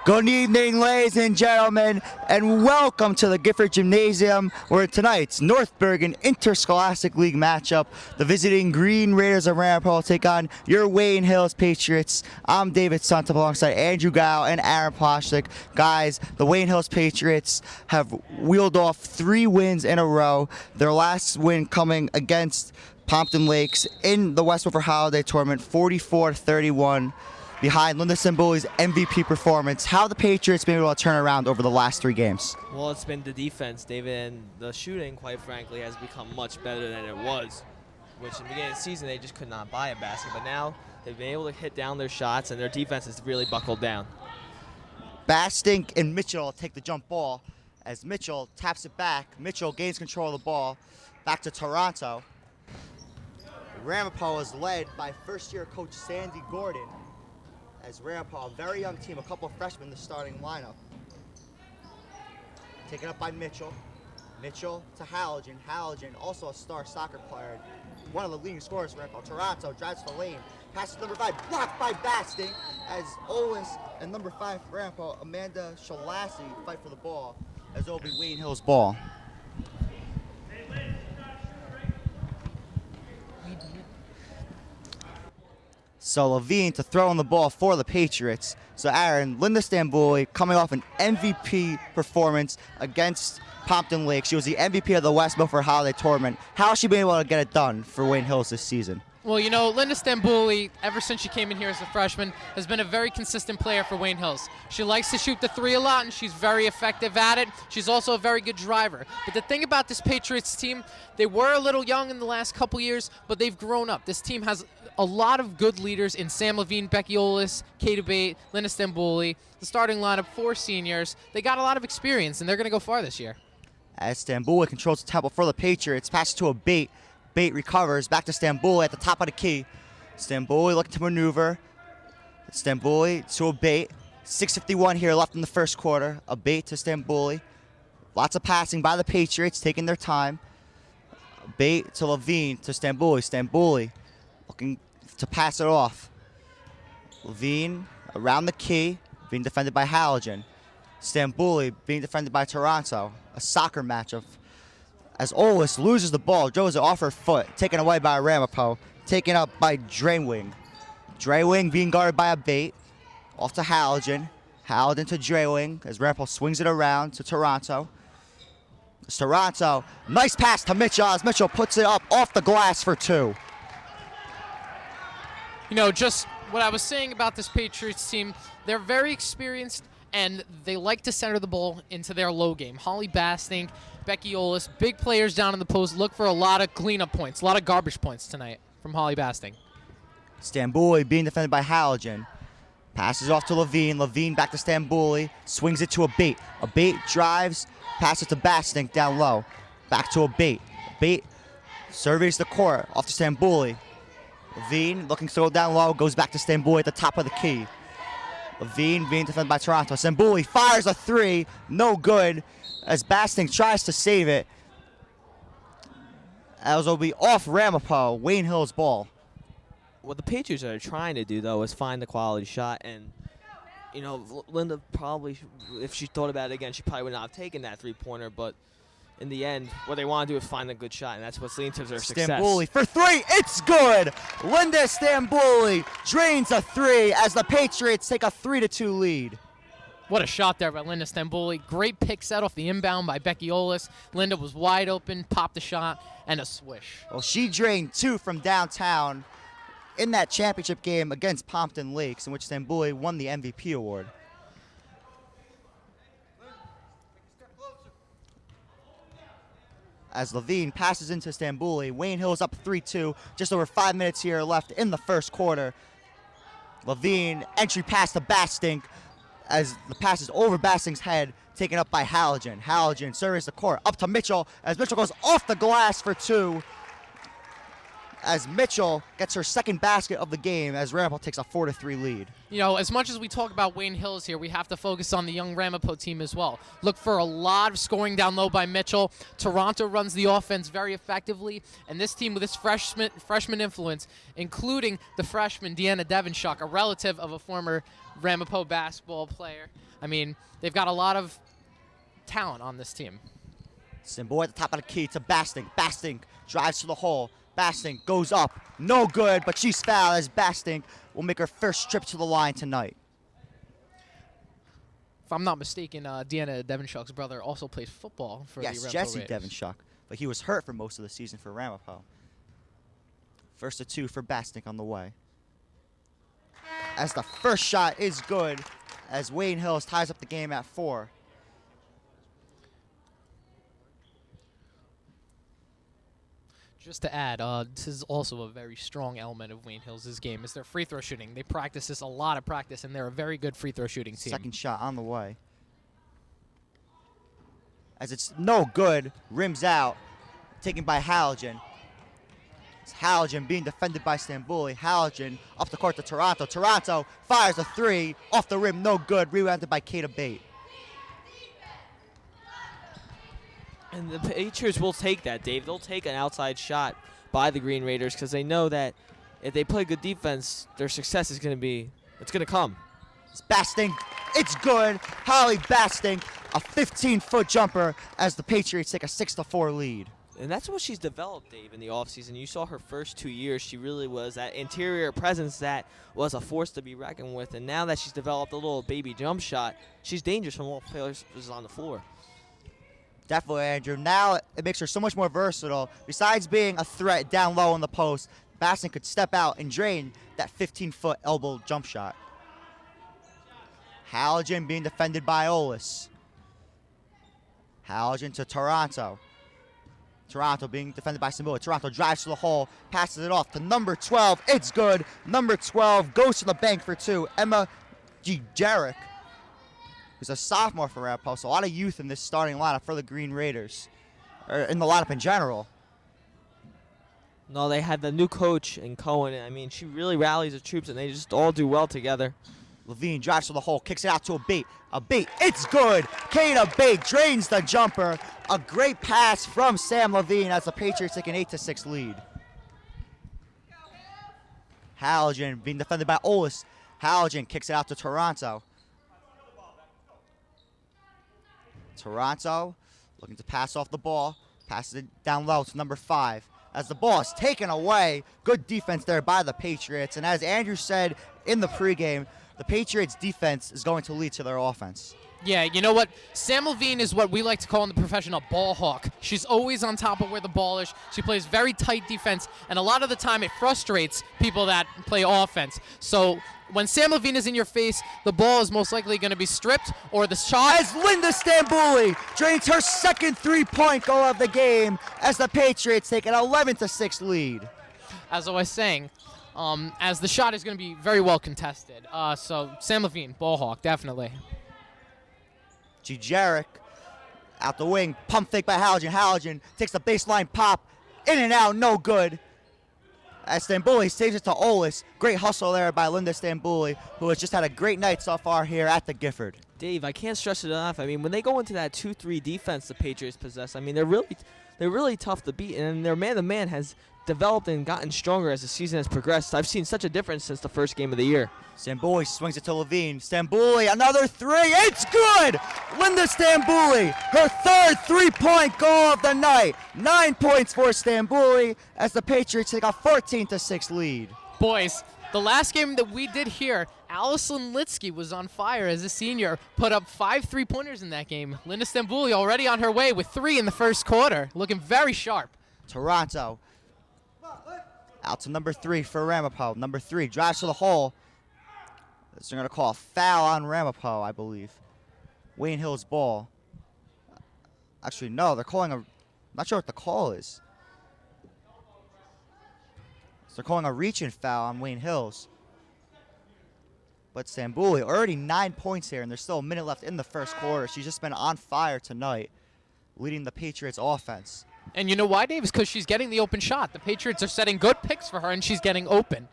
Good evening, ladies and gentlemen, and welcome to the Gifford Gymnasium, where tonight's North Bergen Interscholastic League matchup, the visiting Green Raiders of Ramapo take on your Wayne Hills Patriots. I'm David Suntup alongside Andrew Gayo and Aaron Ploshnick. Guys, the Wayne Hills Patriots have wheeled off 3 wins in a row, their last win coming against Pompton Lakes in the West Milford Holiday Tournament, 44-31. Behind Linda Stambuli's MVP performance. How have the Patriots been able to turn around over the last 3 games? Well, it's been the defense, David, and the shooting, quite frankly, has become much better than it was, which in the beginning of the season they just could not buy a basket, but now they've been able to hit down their shots, and their defense has really buckled down. Bastink and Mitchell take the jump ball as Mitchell taps it back. Mitchell gains control of the ball. Back to Toronto. Ramapo is led by first-year coach Sandy Gordon, as Ramapo, a very young team, a couple of freshmen in the starting lineup. Taken up by Mitchell. Mitchell to Halligan. Halligan, also a star soccer player, one of the leading scorers for Ramapo. Toronto drives to the lane. Passes to number 5, blocked by Basting, as Olis and number 5 for Ramapo, Amanda Shalassi, fight for the ball, as it'll be Wayne Hill's ball. So Levine to throw in the ball for the Patriots. So Aaron, Linda Stambuli coming off an MVP performance against Pompton Lakes. She was the MVP of the West Milford Holiday Tournament. How has she been able to get it done for Wayne Hills this season? Well, you know, Linda Stambuli, ever since she came in here as a freshman, has been a very consistent player for Wayne Hills. She likes to shoot the 3 a lot, and she's very effective at it. She's also a very good driver. But the thing about this Patriots team, they were a little young in the last couple years, but they've grown up. This team has a lot of good leaders in Sam Levine, Becky Olis, Kate Abate, Linda Stambuli. The starting lineup, 4 seniors. They got a lot of experience, and they're going to go far this year. As Stambuli controls the tempo for the Patriots, passes to Abate. Bate recovers, back to Stambuli at the top of the key. Stambuli looking to maneuver. Stambuli to Abate. 6:51 here left in the first quarter. Abate to Stambuli. Lots of passing by the Patriots, taking their time. Abate to Levine to Stambuli. Stambuli looking to pass it off. Levine around the key, being defended by Halligan. Stambuli being defended by Toronto. A soccer matchup. As Olis loses the ball, throws it off her foot, taken away by Ramapo, taken up by Draywing. Draywing being guarded by Abate, off to Halligan. Halligan to Draywing as Ramapo swings it around to Toronto. Toronto, nice pass to Mitchell as Mitchell puts it up off the glass for 2. You know, just what I was saying about this Patriots team, they're very experienced, and they like to center the ball into their low game. Holly Bastink, Becky Olis, big players down in the post. Look for a lot of cleanup points, a lot of garbage points tonight from Holly Bastink. Stambuli being defended by Halligan. Passes off to Levine. Levine back to Stambuli. Swings it to Abate. Abate drives. Passes to Bastink down low. Back to Abate. Abate surveys the court. Off to Stambuli. Levine looking to go down low. Goes back to Stambuli at the top of the key. Levine being defended by Toronto. Stambuli fires a 3. No good. As Bastink tries to save it. As will be off Ramapo, Wayne Hill's ball. What the Patriots are trying to do, though, is find the quality shot, and, you know, Linda probably, if she thought about it again, she probably would not have taken that 3-pointer, but in the end, what they want to do is find a good shot, and that's what's leading to their success. Stambuli for 3, it's good! Linda Stambuli drains a 3 as the Patriots take a 3-2 lead. What a shot there by Linda Stambuli. Great pick set off the inbound by Becky Olis. Linda was wide open, popped a shot, and a swish. Well, she drained 2 from downtown in that championship game against Pompton Lakes, in which Stambuli won the MVP award. As Levine passes into Stambuli, Wayne Hill's up 3-2. Just over 5 minutes here left in the first quarter. Levine, entry pass to Bastink, as the pass is over Bastink's head, taken up by Halligan. Halligan surveys the court, up to Mitchell, as Mitchell goes off the glass for 2. as Mitchell gets her second basket of the game as Ramapo takes a 4-3 lead. You know, as much as we talk about Wayne Hills here, we have to focus on the young Ramapo team as well. Look for a lot of scoring down low by Mitchell. Toronto runs the offense very effectively, and this team with its freshman influence, including the freshman Deanna Devonshock, a relative of a former Ramapo basketball player. I mean, they've got a lot of talent on this team. Stambouli at the top of the key to Basting. Basting drives to the hole. Basting goes up. No good, but she's fouled as Basting will make her first trip to the line tonight. If I'm not mistaken, Deanna Devonshock's brother also plays football for the Ramapo Jesse Raiders. Devonshock, but he was hurt for most of the season for Ramapo. First to 2 for Basting on the way. As the first shot is good, as Wayne Hills ties up the game at 4. Just to add, this is also a very strong element of Wayne Hills' game is their free throw shooting. They practice this a lot of practice, and they're a very good free throw shooting team. Second shot on the way. As it's no good, rims out, taken by Halogen. It's Halogen being defended by Stambouli. Halogen up the court to Toronto. Toronto fires a 3, off the rim, no good, rebounded by Kata Bate. And the Patriots will take that, Dave. They'll take an outside shot by the Green Raiders because they know that if they play good defense, their success is going to come. It's Basting. It's good. Holly Basting, a 15-foot jumper as the Patriots take a 6-4 lead. And that's what she's developed, Dave, in the offseason. You saw her first 2 years. She really was that interior presence that was a force to be reckoned with. And now that she's developed a little baby jump shot, she's dangerous from all players on the floor. Definitely, Andrew. Now it makes her so much more versatile. Besides being a threat down low in the post, Basting could step out and drain that 15-foot elbow jump shot. Halogen being defended by Olis. Halogen to Toronto. Toronto being defended by Stambouli. Toronto drives to the hole, passes it off to number 12. It's good. Number 12 goes to the bank for 2. Emma G. Jarek, who's a sophomore for Ramapo, so a lot of youth in this starting lineup for the Green Raiders, or in the lineup in general. No, they had the new coach in Cohen. I mean, she really rallies the troops, and they just all do well together. Levine drives to the hole, kicks it out to a Bate. A Bate, it's good. Kata Bate drains the jumper. A great pass from Sam Levine as the Patriots take an 8-6 lead. Halogen being defended by Olis. Halogen kicks it out to Toronto. Toronto looking to pass off the ball, passes it down low to number 5. As the ball is taken away, good defense there by the Patriots. And as Andrew said in the pregame, the Patriots' defense is going to lead to their offense. Yeah, you know what? Sam Levine is what we like to call in the profession a ball hawk. She's always on top of where the ball is. She plays very tight defense, and a lot of the time it frustrates people that play offense. So when Sam Levine is in your face, the ball is most likely going to be stripped or the shot. As Linda Stambouli drains her second three-point goal of the game as the Patriots take an 11-6 lead. As I was saying, as the shot is going to be very well contested. So Sam Levine, ball hawk, definitely. G. Jarek out the wing, pump fake by Halogen. Halogen takes the baseline pop, in and out, no good. As Stambouli saves it to Olis. Great hustle there by Linda Stambouli, who has just had a great night so far here at the Gifford. Dave, I can't stress it enough. I mean, when they go into that 2-3 defense the Patriots possess, I mean, they're really tough to beat, and their man-to-man has developed and gotten stronger as the season has progressed. I've seen such a difference since the first game of the year. Stambouli swings it to Levine. Stambouli, another 3. It's good! Linda Stambouli, her third three-point goal of the night. 9 points for Stambouli as the Patriots take a 14-6 lead. Boys, the last game that we did here, Allison Litsky was on fire as a senior, put up 5 3-pointers in that game. Linda Stambouli already on her way with 3 in the first quarter, looking very sharp. Toronto out to number 3 for Ramapo. Number 3 drives to the hole. They're going to call a foul on Ramapo, I believe. Wayne Hill's ball. Actually, no, they're calling a... Not sure what the call is. So they're calling a reach-in foul on Wayne Hills. But Stambouli, already 9 points here, and there's still a minute left in the first quarter. She's just been on fire tonight, leading the Patriots' offense. And you know why, Dave? It's because she's getting the open shot. The Patriots are setting good picks for her, and she's getting open.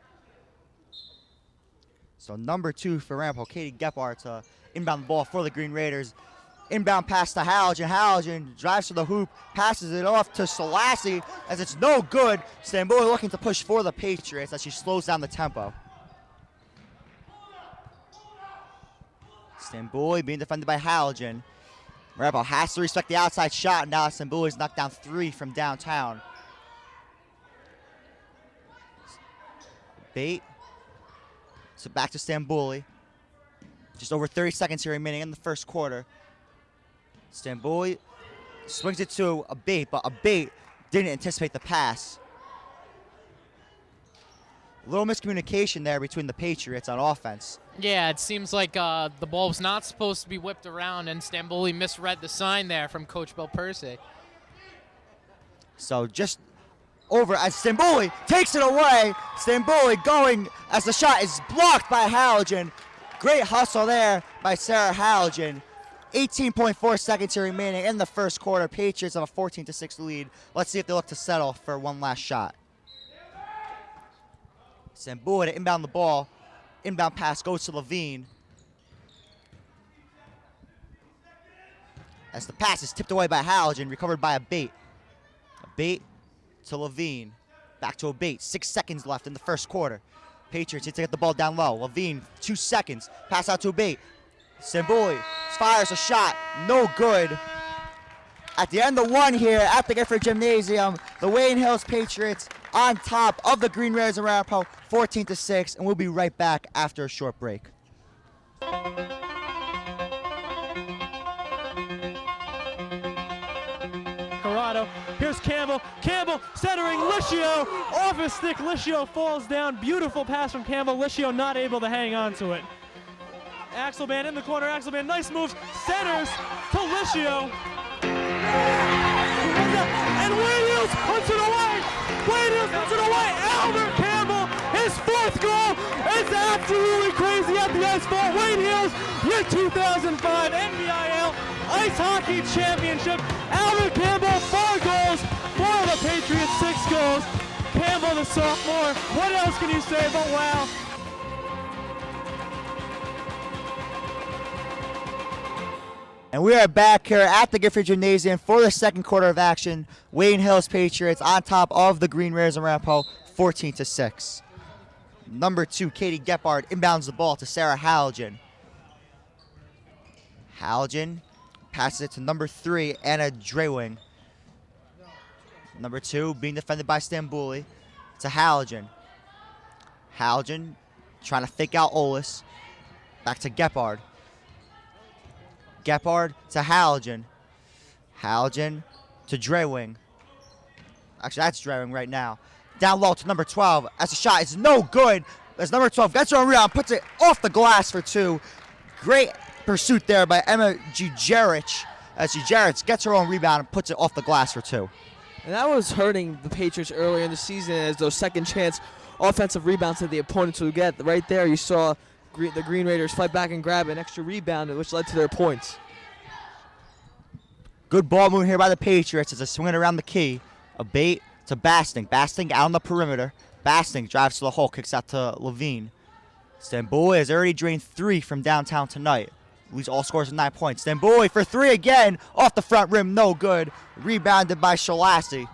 So number 2 for Ramapo, Katie Gephardt to inbound the ball for the Green Raiders. Inbound pass to Halligan. Halligan drives to the hoop, passes it off to Selassie as it's no good. Stamboli looking to push for the Patriots as she slows down the tempo. Stamboli being defended by Halligan. Ramapo has to respect the outside shot. Now Stamboli's knocked down 3 from downtown. Bait. So back to Stamboli. Just over 30 seconds here remaining in the first quarter. Stamboli swings it to a bait, but a bait didn't anticipate the pass. A little miscommunication there between the Patriots on offense. Yeah, it seems like the ball was not supposed to be whipped around, and Stamboli misread the sign there from Coach Bill Percy. So just over as Stamboli takes it away. Stamboli going as the shot is blocked by Halligan. Great hustle there by Sarah Halligan. 18.4 seconds here remaining in the first quarter. Patriots have a 14-6 lead. Let's see if they look to settle for one last shot. Stamboli to inbound the ball. Inbound pass goes to Levine. As the pass is tipped away by Halligan, recovered by a bait. A bait to Levine. Back to a bait. 6 seconds left in the first quarter. Patriots need to get the ball down low. Levine, 2 seconds. Pass out to a bait. Stamboli fires a shot. No good. At the end of one here at the Gifford Gymnasium, the Wayne Hills Patriots on top of the Green Raiders of Ramapo, 14-6, and we'll be right back after a short break. Corrado. Here's Campbell. Campbell centering Licio. Off his stick. Licio falls down. Beautiful pass from Campbell. Licio not able to hang on to it. Axelman in the corner. Axelman, nice moves. Centers to Licio. And Wayne Hills puts it away. Wayne Hills puts it away. Albert Campbell, his 4th goal. It's absolutely crazy at the asphalt. Wayne Hills, your 2005 NBIL Ice Hockey Championship. Albert Campbell, 4 goals. For the Patriots, 6 goals. Campbell, the sophomore. What else can you say but wow? And we are back here at the Gifford Gymnasium for the second quarter of action. Wayne Hills Patriots on top of the Green Raiders of Ramapo, 14-6. Number 2, Katie Gephardt inbounds the ball to Sarah Halligan. Halligan passes it to number 3, Anna Drewing. Number 2 being defended by Stamboli to Halligan. Halligan trying to fake out Olis. Back to Gephardt. Gephardt to Halligan. Halligan to Drewing. Actually, that's Drewing right now. Down low to number 12 as the shot is no good. As number 12 gets her own rebound, puts it off the glass for 2. Great pursuit there by Emma Jujerich as Jujerich gets her own rebound and puts it off the glass for 2. And that was hurting the Patriots earlier in the season as those second chance offensive rebounds that the opponents would get. Right there, you saw the Green Raiders fight back and grab an extra rebound, which led to their points. Good ball movement here by the Patriots as they swing it around the key. A bait to Basting. Basting out on the perimeter. Basting drives to the hole, kicks out to Levine. Stamboli has already drained 3 from downtown tonight. Leads all scores of 9 points. Stamboli for 3 again. Off the front rim, no good. Rebounded by Shalassi.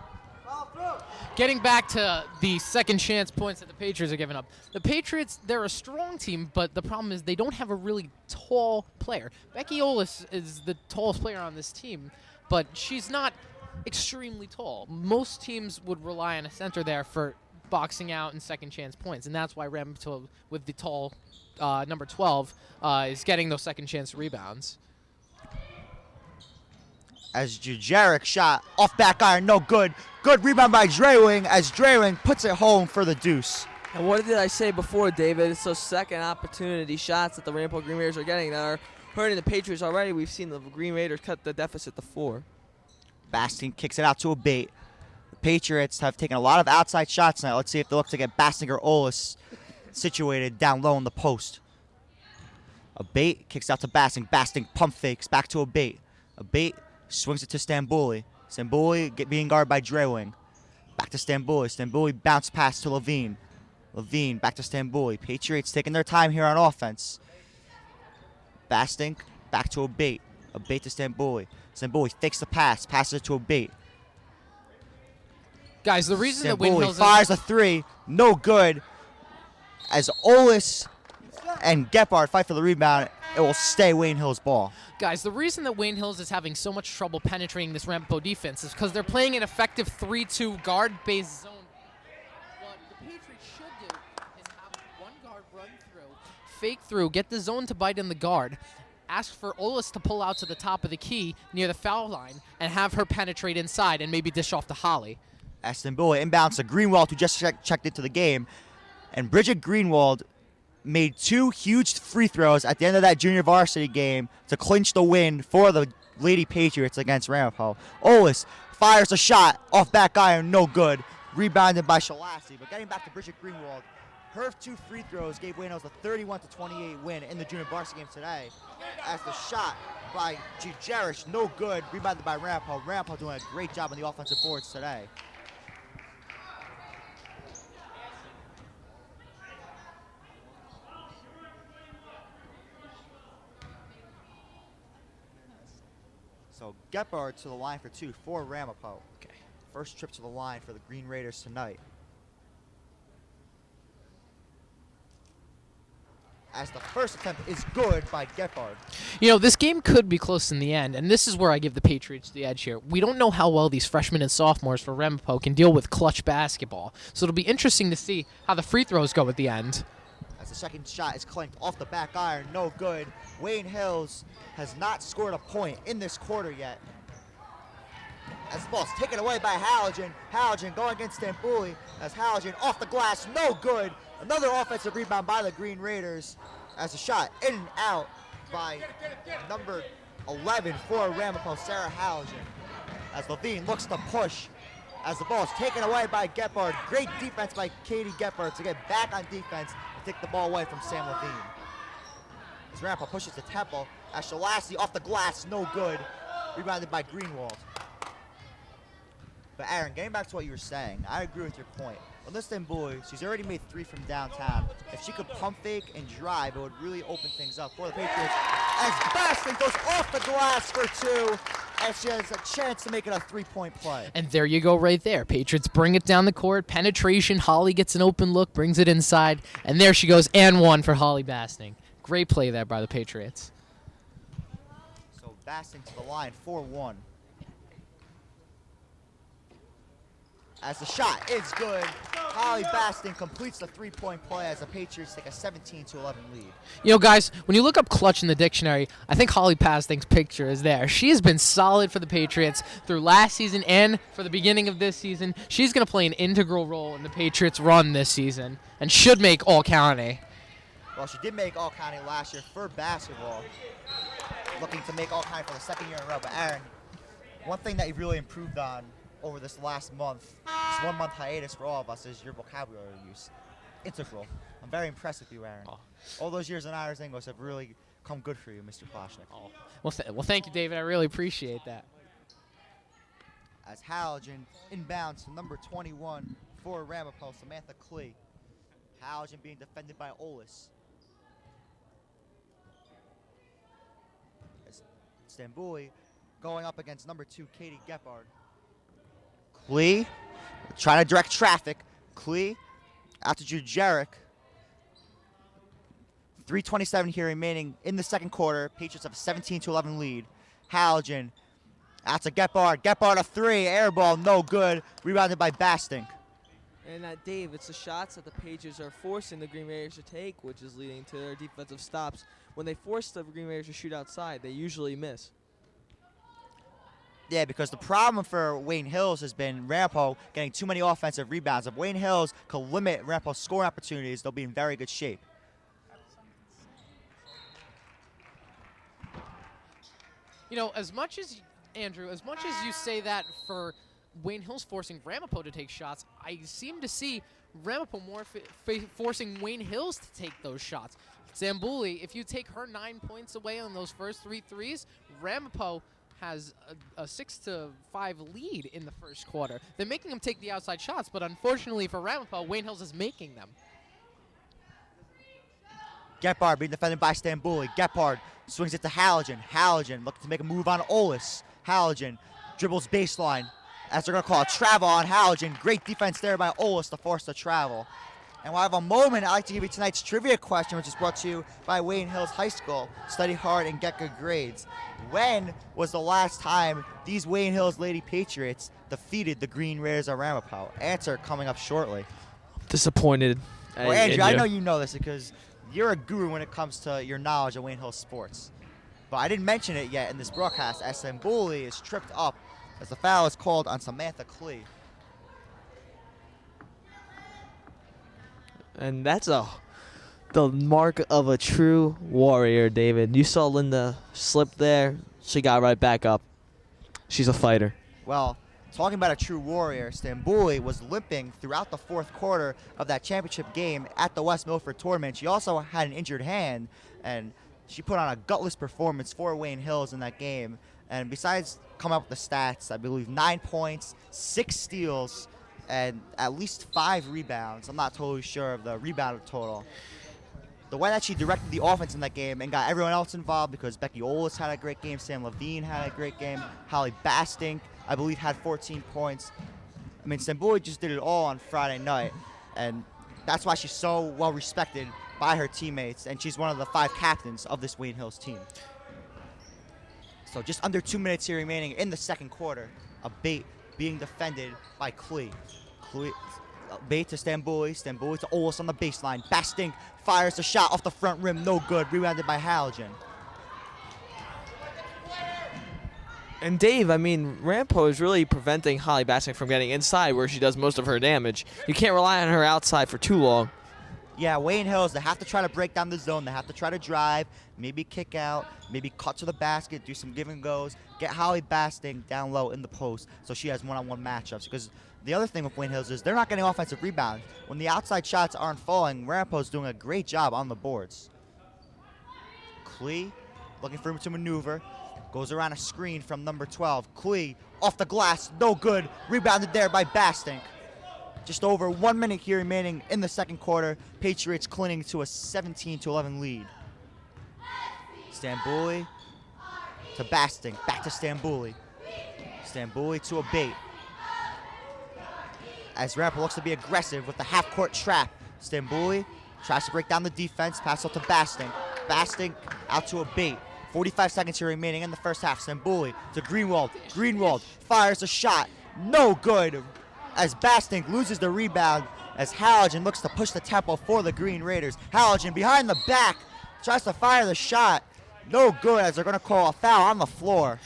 Getting back to the second chance points that the Patriots are giving up. The Patriots, they're a strong team, but the problem is they don't have a really tall player. Becky Olis is the tallest player on this team, but she's not extremely tall. Most teams would rely on a center there for boxing out and second chance points, and that's why Ramapo, with the tall number 12, is getting those second chance rebounds. As Jujerich shot off back iron, no good. Good rebound by Drewing as Drewing puts it home for the deuce. And what did I say before, David? It's those second opportunity shots that the Ramapo Green Raiders are getting that are hurting the Patriots already. We've seen the Green Raiders cut the deficit to 4. Basting kicks it out to a bait. The Patriots have taken a lot of outside shots now. Let's see if they look to get Basting or Olis situated down low in the post. A bait kicks out to Basting. Basting pump fakes back to a bait. A bait swings it to Stamboli. Stamboli being guarded by Drewing. Back to Stamboli. Stamboli bounce pass to Levine. Levine back to Stamboli. Patriots taking their time here on offense. Bastink back to Abate. Abate to Stamboli. Stamboli fakes the pass. Passes it to Abate. Guys, the reason that Wayne Stamboli Hills fires a three. No good. As Olis and Gephardt fight for the rebound, it will stay Wayne Hill's ball. Guys, the reason that Wayne Hills is having so much trouble penetrating this Ramapo defense is because they're playing an effective 3-2 guard-based zone. What the Patriots should do is have one guard run through, fake through, get the zone to bite in the guard, ask for Olis to pull out to the top of the key near the foul line, and have her penetrate inside and maybe dish off to Holly. As Stamboli inbounds to Greenwald, who just checked into the game. And Bridget Greenwald made 2 huge free throws at the end of that junior varsity game to clinch the win for the Lady Patriots against Ramapo. Olis fires a shot off back iron, no good. Rebounded by Shalassi. But getting back to Bridget Greenwald, her 2 free throws gave Wayne Hills a 31-28 win in the junior varsity game today. As the shot by Jerish, no good. Rebounded by Ramapo. Ramapo doing a great job on the offensive boards today. So Gephardt to the line for 2 for Ramapo. Okay. First trip to the line for the Green Raiders tonight. As the first attempt is good by Gephardt. You know, this game could be close in the end, and this is where I give the Patriots the edge here. We don't know how well these freshmen and sophomores for Ramapo can deal with clutch basketball, so it'll be interesting to see how the free throws go at the end. As the second shot is clanked off the back iron, no good. Wayne Hills has not scored a point in this quarter yet. As the ball's taken away by Halligan. Halligan going against Stamboli. As Halligan off the glass, no good. Another offensive rebound by the Green Raiders. As the shot in and out by number 11 for Ramapo, Sarah Halligan. As Levine looks to push. As the ball is taken away by Gephardt. Great defense by Katie Gephardt to get back on defense and take the ball away from Sam Levine. As Ramapo pushes to Temple. As Shalassi off the glass, no good. Rebounded by Greenwald. But Aaron, getting back to what you were saying, I agree with your point. On this Stamboli, she's already made 3 from downtown. If she could pump fake and drive, it would really open things up for the Patriots. As Baston goes off the glass for 2, and she has a chance to make it a 3-point play. And there you go right there. Patriots bring it down the court. Penetration. Holly gets an open look, brings it inside. And there she goes, and 1 for Holly Basting. Great play there by the Patriots. So Basting to the line, 4-1. As the shot is good, Holly Basting completes the 3-point play as the Patriots take a 17-11 lead. You know, guys, when you look up clutch in the dictionary, I think Holly Basting's picture is there. She has been solid for the Patriots through last season and for the beginning of this season. She's going to play an integral role in the Patriots' run this season and should make All-County. Well, she did make All-County last year for basketball. Looking to make All-County for the 2nd year in a row. But Aaron, one thing that you've really improved on over this last month, this 1-month hiatus for all of us, is your vocabulary use. Integral. I'm very impressed with you, Aaron. Oh. All those years in Irish English have really come good for you, Mr. Ploshnick. Oh. Well, thank you, David. I really appreciate that. As Halligan inbounds to number 21 for Ramapo, Samantha Klee. Halligan being defended by Olis. As Stamboli going up against number 2, Katie Gephardt. Klee trying to direct traffic. Klee out to Jujeric. 3:27 here remaining in the second quarter. Patriots have a 17-11 lead. Halligan out to Gephardt. Gephardt a 3, air ball, no good. Rebounded by Basting. And Dave, it's the shots that the Patriots are forcing the Green Raiders to take, which is leading to their defensive stops. When they force the Green Raiders to shoot outside, they usually miss. Yeah, because the problem for Wayne Hills has been Ramapo getting too many offensive rebounds. If Wayne Hills could limit Ramapo's scoring opportunities, they'll be in very good shape. You know, as much as you say that for Wayne Hills forcing Ramapo to take shots, I seem to see Ramapo more forcing Wayne Hills to take those shots. Stamboli, if you take her 9 points away on those first 3 threes, Ramapo has a 6-5 lead in the first quarter. They're making them take the outside shots, but unfortunately for Ramapo, Wayne Hills is making them. Gepard being defended by Stambuli. Gepard swings it to Halligan. Halligan looking to make a move on Olis. Halligan dribbles baseline as they're going to call a travel on Halligan. Great defense there by Olis to force the travel. And while I have a moment, I'd like to give you tonight's trivia question, which is brought to you by Wayne Hills High School. Study hard and get good grades. When was the last time these Wayne Hills Lady Patriots defeated the Green Raiders of Ramapo? Answer coming up shortly. Disappointed. Well, Andrew, I know you know this because you're a guru when it comes to your knowledge of Wayne Hills sports. But I didn't mention it yet in this broadcast as Stambuli is tripped up as the foul is called on Samantha Klee. And that's the mark of a true warrior, David. You saw Linda slip there. She got right back up. She's a fighter. Well, talking about a true warrior, Stambuli was limping throughout the fourth quarter of that championship game at the West Milford tournament. She also had an injured hand, and she put on a gutless performance for Wayne Hills in that game. And besides coming up with the stats, I believe 9 points, 6 steals, and at least 5 rebounds. I'm not totally sure of the rebound total. The way that she directed the offense in that game and got everyone else involved, because Becky Olis had a great game, Sam Levine had a great game, Holly Bastink, I believe, had 14 points. I mean, Stambuli just did it all on Friday night, and that's why she's so well respected by her teammates, and she's one of the 5 captains of this Wayne Hills team. So just under 2 minutes here remaining in the second quarter, a bait being defended by Klee. Bait to Stambuli. Stambuli to Olis on the baseline. Bastink fires the shot off the front rim. No good. Rebounded by Halligan. And Dave, I mean, Ramapo is really preventing Holly Bastink from getting inside where she does most of her damage. You can't rely on her outside for too long. Yeah, Wayne Hills, they have to try to break down the zone. They have to try to drive, maybe kick out, maybe cut to the basket, do some give and goes, get Holly Bastink down low in the post so she has one-on-one matchups. Because the other thing with Wayne Hills is they're not getting offensive rebounds. When the outside shots aren't falling, Ramapo's doing a great job on the boards. Klee looking for him to maneuver. Goes around a screen from number 12. Klee off the glass, no good. Rebounded there by Bastink. Just over 1 minute here remaining in the second quarter. Patriots clinging to a 17-11 lead. Stambuli to Bastink. Back to Stambuli. Stambuli to a bait. As Ramapo looks to be aggressive with the half-court trap. Stambuli tries to break down the defense. Pass out to Bastink. Bastink out to a bait. 45 seconds here remaining in the first half. Stambuli to Greenwald. Greenwald fires a shot. No good. As Bastink loses the rebound as Halligan looks to push the tempo for the Green Raiders. Halligan behind the back tries to fire the shot. No good as they're going to call a foul on the floor.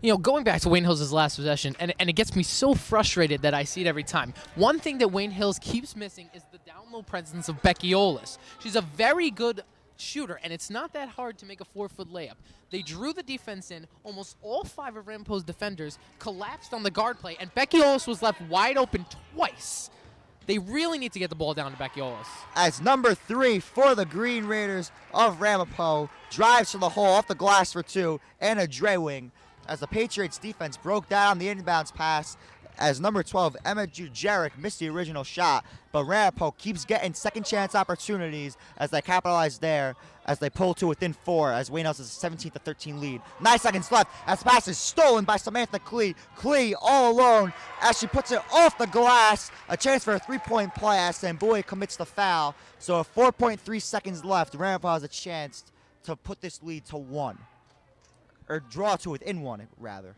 You know, going back to Wayne Hills' last possession, and it gets me so frustrated that I see it every time. One thing that Wayne Hills keeps missing is the down-low presence of Becky Olis. She's a very good shooter, and it's not that hard to make a 4-foot layup. They drew the defense in. Almost all 5 of Ramapo's defenders collapsed on the guard play, and Becky Olis was left wide open twice. They really need to get the ball down to Becky Olis. As number 3 for the Green Raiders of Ramapo drives to the hole off the glass for 2 and a Drewing as the Patriots defense broke down the inbounds pass as number 12, Emma Jujeric, missed the original shot, but Ramapo keeps getting second chance opportunities as they capitalize there as they pull to within 4 as Wayne Hills has a 17-13 lead. 9 seconds left as pass is stolen by Samantha Klee. Klee all alone as she puts it off the glass. A chance for a 3-point play as Stambuli commits the foul. So 4.3 seconds left. Ramapo has a chance to put this lead to 1. Or draw to within 1, rather.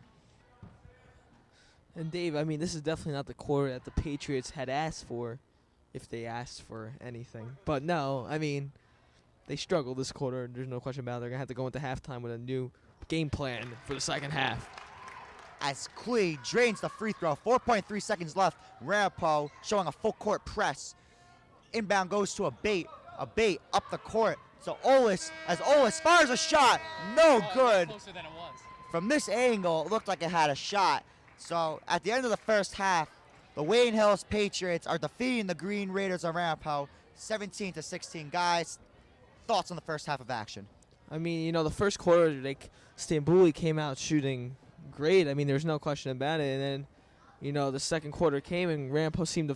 And Dave, I mean, this is definitely not the quarter that the Patriots had asked for, if they asked for anything. But no, I mean, they struggled this quarter. There's no question about it. They're going to have to go into halftime with a new game plan for the second half. As Klee drains the free throw, 4.3 seconds left. Ramapo showing a full court press. Inbound goes to a bait up the court. So Olis fires a shot, no good. Closer than it was. From this angle, it looked like it had a shot. So at the end of the first half, the Wayne Hills Patriots are defeating the Green Raiders of Ramapo 17-16. Guys, thoughts on the first half of action? I mean, you know, the first quarter, like, Stambuli came out shooting great. I mean, there's no question about it. And then, the second quarter came and Ramapo seemed to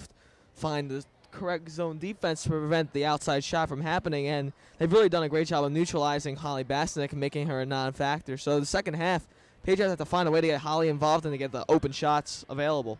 find the correct zone defense to prevent the outside shot from happening. And they've really done a great job of neutralizing Holly Bastinek and making her a non-factor. So the second half, Patriots have to find a way to get Holly involved and to get the open shots available.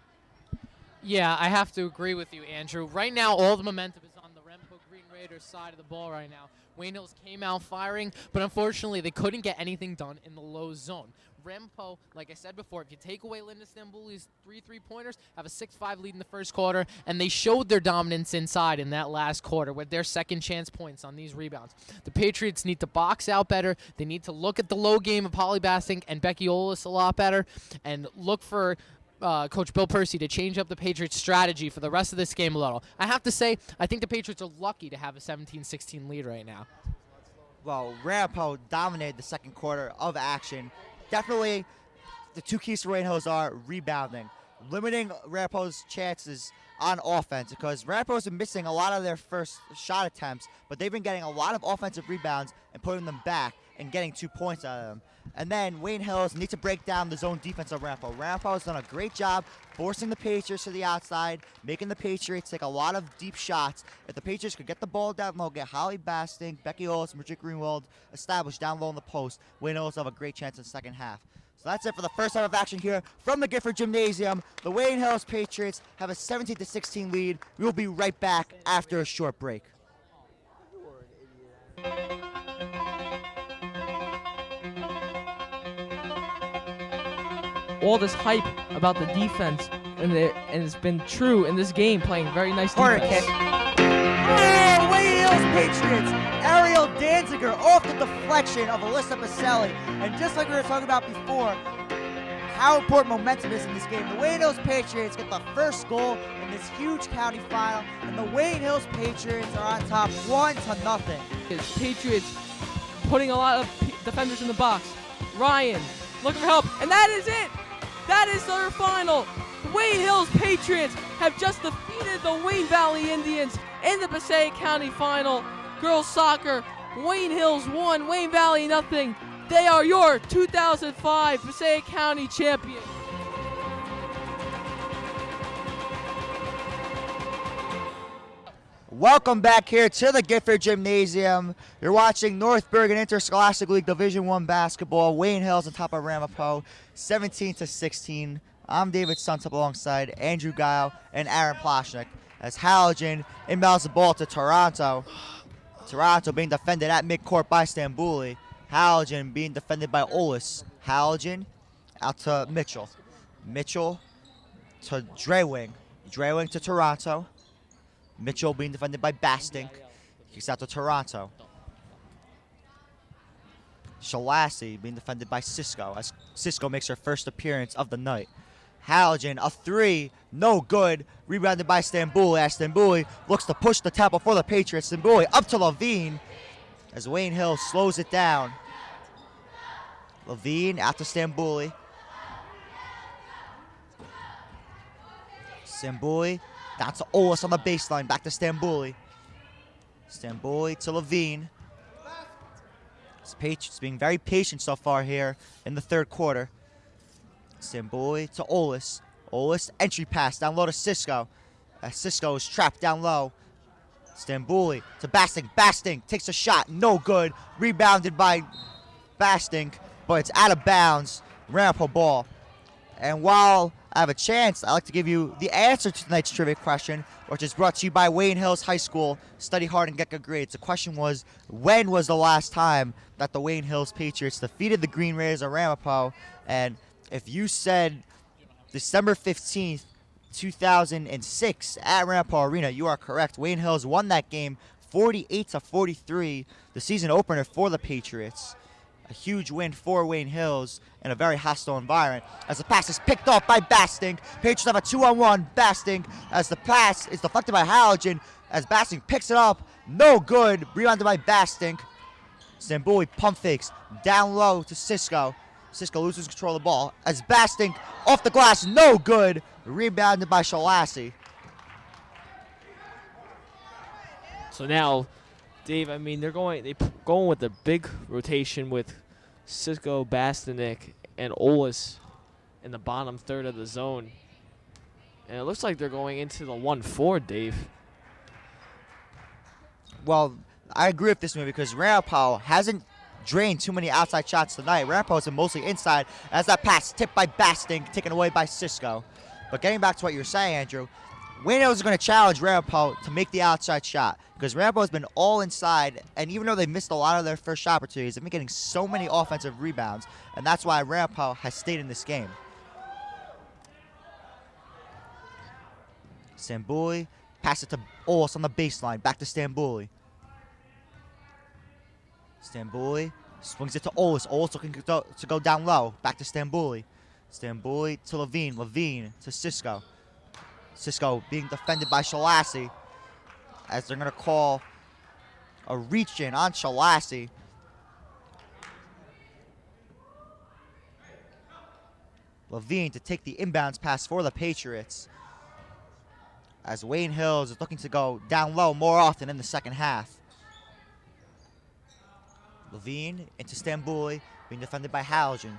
Yeah, I have to agree with you, Andrew. Right now, all the momentum is on the Ramapo Green Raiders side of the ball right now. Wayne Hills came out firing, but unfortunately, they couldn't get anything done in the low zone. Ramapo, like I said before, if you take away Linda Stambouli's three-pointers, have a 6-5 lead in the first quarter, and they showed their dominance inside in that last quarter with their second chance points on these rebounds. The Patriots need to box out better. They need to look at the low game of Holly Bastinek and Becky Olis a lot better and look for Coach Bill Percy to change up the Patriots' strategy for the rest of this game a little. I have to say, I think the Patriots are lucky to have a 17-16 lead right now. Well, Ramapo dominated the second quarter of action. Definitely, the two keys for Wayne Hills are rebounding, limiting Ramapo's chances on offense, because Ramapo's been missing a lot of their first shot attempts, but they've been getting a lot of offensive rebounds and putting them back and getting 2 points out of them. And then Wayne Hills need to break down the zone defense of Ramapo. Ramapo has done a great job forcing the Patriots to the outside, making the Patriots take a lot of deep shots. If the Patriots could get the ball down low, get Holly Bastinek, Becky Olis, and Bridget Greenwald established down low in the post, Wayne Hills have a great chance in the second half. So that's it for the first half of action here from the Gifford Gymnasium. The Wayne Hills Patriots have a 17-16 lead. We will be right back after a short break. All this hype about the defense, and it's been true in this game, playing very nice Corner defense. kick. Oh, Wayne Hills Patriots. Ariel Danziger off the deflection of Alyssa Pacelli. And just like we were talking about before, how important momentum is in this game. The Wayne Hills Patriots get the first goal in this huge county final, and the Wayne Hills Patriots are on top 1-0. It's Patriots putting a lot of defenders in the box. Ryan looking for help, and that is it. That is their final. The Wayne Hills Patriots have just defeated the Wayne Valley Indians in the Passaic County Final. Girls soccer, Wayne Hills 1, Wayne Valley nothing. They are your 2005 Passaic County champion. Welcome back here to the Gifford Gymnasium. You're watching North Bergen Interscholastic League Division I basketball. Wayne Hills on top of Ramapo, 17-16. I'm David Suntup alongside Andrew Gayo and Aaron Ploshnick as Halogen inbounds the ball to Toronto. Toronto being defended at midcourt by Stambouli. Halogen being defended by Olis. Halogen out to Mitchell. Mitchell to Drewing. Drewing to Toronto. Mitchell being defended by Bastinek. Kicks out to Toronto. Shalassi being defended by Cisco as Cisco makes her first appearance of the night. Halogen, a three, no good. Rebounded by Stambouli as Stambouli looks to push the tempo for the Patriots. Stambouli up to Levine as Wayne Hill slows it down. Levine out to Stambouli. Stambouli down to Olis on the baseline. Back to Stambouli. Stambouli to Levine. Patriots being very patient so far here in the third quarter. Stambouli to Olis. Olis entry pass down low to Cisco. Cisco is trapped down low. Stambouli to Bastinek. Bastinek takes a shot. No good. Rebounded by Bastinek, but it's out of bounds. Ramapo ball. And while I have a chance, I'd like to give you the answer to tonight's trivia question, which is brought to you by Wayne Hills High School. Study hard and get good grades. The question was, when was the last time that the Wayne Hills Patriots defeated the Green Raiders of Ramapo? And if you said December 15th, 2006 at Ramapo Arena, you are correct. Wayne Hills won that game 48-43, the season opener for the Patriots. A huge win for Wayne Hills in a very hostile environment. As the pass is picked off by Bastinek. Patriots have a 2-on-1. Bastinek, as the pass is deflected by Halogen, as Bastinek picks it up. No good. Rebounded by Bastinek. Stambouli pump fakes down low to Cisco. Cisco loses control of the ball as Bastinek off the glass. No good. Rebounded by Shalassi. So now, Dave, I mean, they're going with the big rotation with Cisco, Bastinek, and Olis in the bottom third of the zone. And it looks like they're going into the 1-4, Dave. Well, I agree with this move because Ramapo hasn't drained too many outside shots tonight. Ramapo has been mostly inside as that pass tipped by Basting, taken away by Cisco. But getting back to what you're saying, Andrew, Wayne Hills is going to challenge Ramapo to make the outside shot because Ramapo has been all inside, and even though they missed a lot of their first shot opportunities, they've been getting so many offensive rebounds, and that's why Ramapo has stayed in this game. Stambouli, pass it to Olis on the baseline, back to Stambouli. Stambouli swings it to Olis. Olis looking to go down low, back to Stambouli. Stambouli to Levine, Levine to Cisco. Cisco being defended by Shalassi as they're going to call a reach in on Shalassi. Levine to take the inbounds pass for the Patriots as Wayne Hills is looking to go down low more often in the second half. Levine into Stambouli, being defended by Halligan.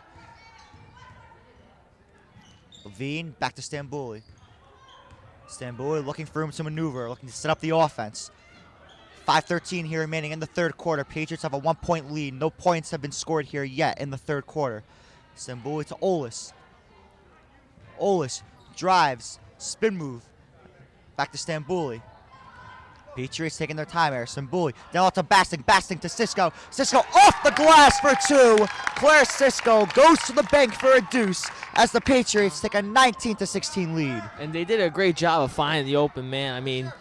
Levine back to Stambouli. Stambouli looking for room to maneuver, looking to set up the offense. 5:13 here remaining in the third quarter. Patriots have a 1-point lead. No points have been scored here yet in the third quarter. Stambouli to Olis. Olis drives, spin move, back to Stambouli. Patriots taking their time here. Stambouli down out to Basting. Basting to Cisco. Cisco off the glass for two. Claire Cisco goes to the bank for a deuce as the Patriots take a 19-16 lead. And they did a great job of finding the open man. I mean,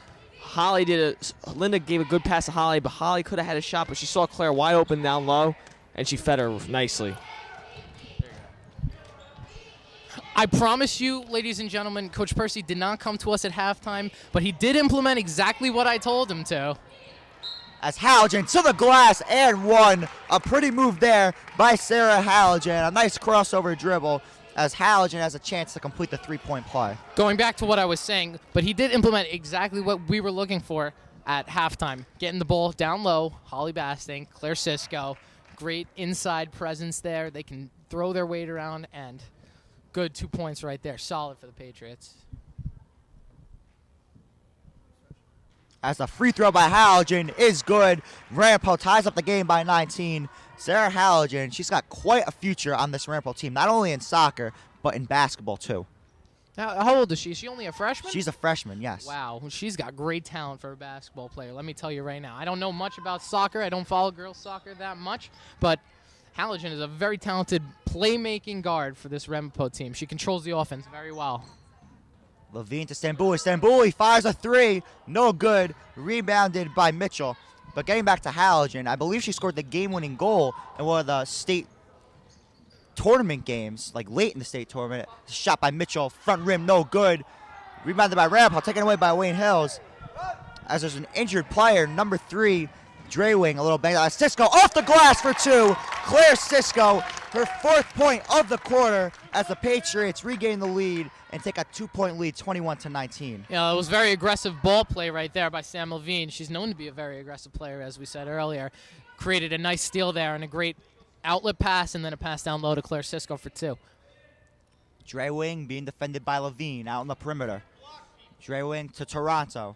Linda gave a good pass to Holly, but Holly could have had a shot, but she saw Claire wide open down low, and she fed her nicely. I promise you, ladies and gentlemen, Coach Percy did not come to us at halftime, but he did implement exactly what I told him to. As Halligan to the glass and one. A pretty move there by Sarah Halligan. A nice crossover dribble as Halligan has a chance to complete the three-point play. Going back to what I was saying, but he did implement exactly what we were looking for at halftime. Getting the ball down low, Holly Basting, Claire Cisco. Great inside presence there. They can throw their weight around, and good 2 points right there. Solid for the Patriots. As the free throw by Halligan is good. Ramapo ties up the game by 19. Sarah Halligan, she's got quite a future on this Ramapo team, not only in soccer, but in basketball too. Now, how old is she? Is she only a freshman? She's a freshman, yes. Wow, she's got great talent for a basketball player. Let me tell you right now. I don't know much about soccer. I don't follow girls soccer that much, but Halligan is a very talented playmaking guard for this Ramapo team. She controls the offense very well. Levine to Stambouli. Stambouli fires a three. No good. Rebounded by Mitchell. But getting back to Halligan, I believe she scored the game-winning goal in one of the state tournament games, like late in the state tournament. Shot by Mitchell. Front rim, no good. Rebounded by Ramapo, taken away by Wayne Hills. As there's an injured player, number 3, Draywing, a little bang. Cisco off the glass for two. Claire Cisco, her 4th point of the quarter as the Patriots regain the lead and take a 2-point lead, 21-19. Yeah, it was very aggressive ball play right there by Sam Levine. She's known to be a very aggressive player, as we said earlier. Created a nice steal there and a great outlet pass, and then a pass down low to Claire Cisco for two. Draywing being defended by Levine out on the perimeter. Draywing to Toronto.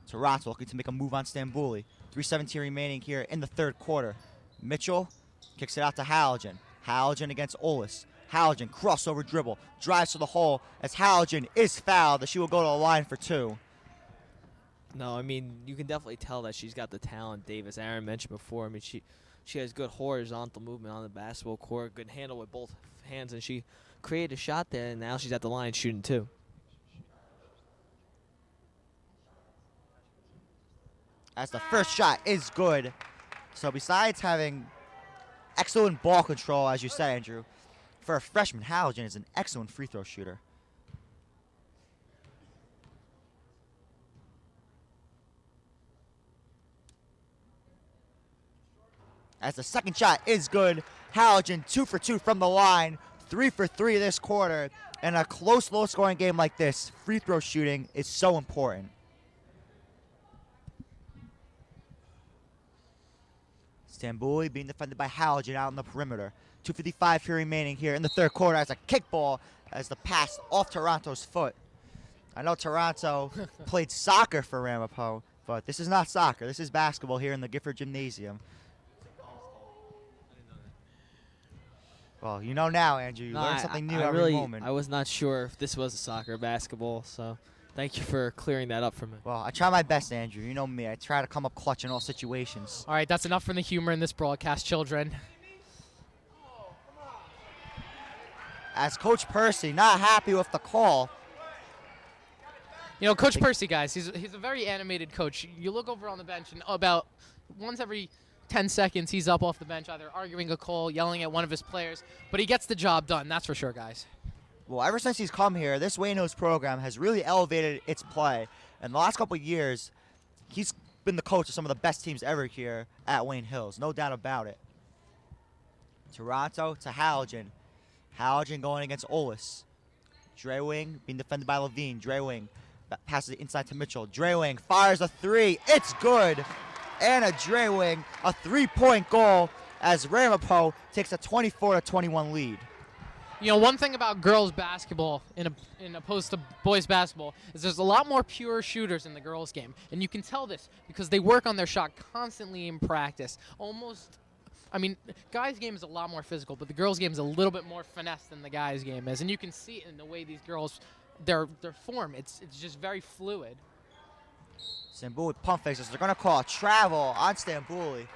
Toronto looking to make a move on Stambouli. 3:17 remaining here in the third quarter. Mitchell kicks it out to Halligan. Halligan against Olis. Halligan, crossover dribble, drives to the hole as Halligan is fouled. She will go to the line for two. No, I mean, you can definitely tell that she's got the talent, Dave, as Aaron mentioned before. I mean, she has good horizontal movement on the basketball court, good handle with both hands, and she created a shot there, and now she's at the line shooting two. As the first shot is good. So besides having excellent ball control, as you said, Andrew, for a freshman, Halligan is an excellent free throw shooter. As the second shot is good, Halligan 2 for 2 from the line, 3 for 3 this quarter. In a close, low-scoring game like this, free throw shooting is so important. Stambouli being defended by Halligan out on the perimeter. 2:55 here remaining here in the third quarter as a kickball as the pass off Toronto's foot. I know Toronto played soccer for Ramapo, but this is not soccer. This is basketball here in the Gifford Gymnasium. Well, you know now, Andrew. You learn something new every moment. I was not sure if this was a soccer or basketball, so thank you for clearing that up for me. Well, I try my best, Andrew. You know me. I try to come up clutch in all situations. All right, that's enough from the humor in this broadcast, children. As Coach Percy not happy with the call. You know, Coach Percy, guys, he's a very animated coach. You look over on the bench, and about once every 10 seconds, he's up off the bench, either arguing a call, yelling at one of his players. But he gets the job done, that's for sure, guys. Well, ever since he's come here, this Wayne Hills program has really elevated its play. In the last couple of years, he's been the coach of some of the best teams ever here at Wayne Hills, no doubt about it. Toronto to Halligan. Halligan going against Olis. Drewing being defended by Levine. Drewing passes it inside to Mitchell. Drewing fires a three. It's good. Anna Drewing, a three-point goal as Ramapo takes a 24-21 lead. You know, one thing about girls basketball in opposed to boys basketball is there's a lot more pure shooters in the girls game. And you can tell this because they work on their shot constantly in practice. Guys' game is a lot more physical, but the girls' game is a little bit more finesse than the guys' game is. And you can see it in the way these girls, their form, it's just very fluid. Stambouli pump fakes. They're going to call a travel on Stambouli.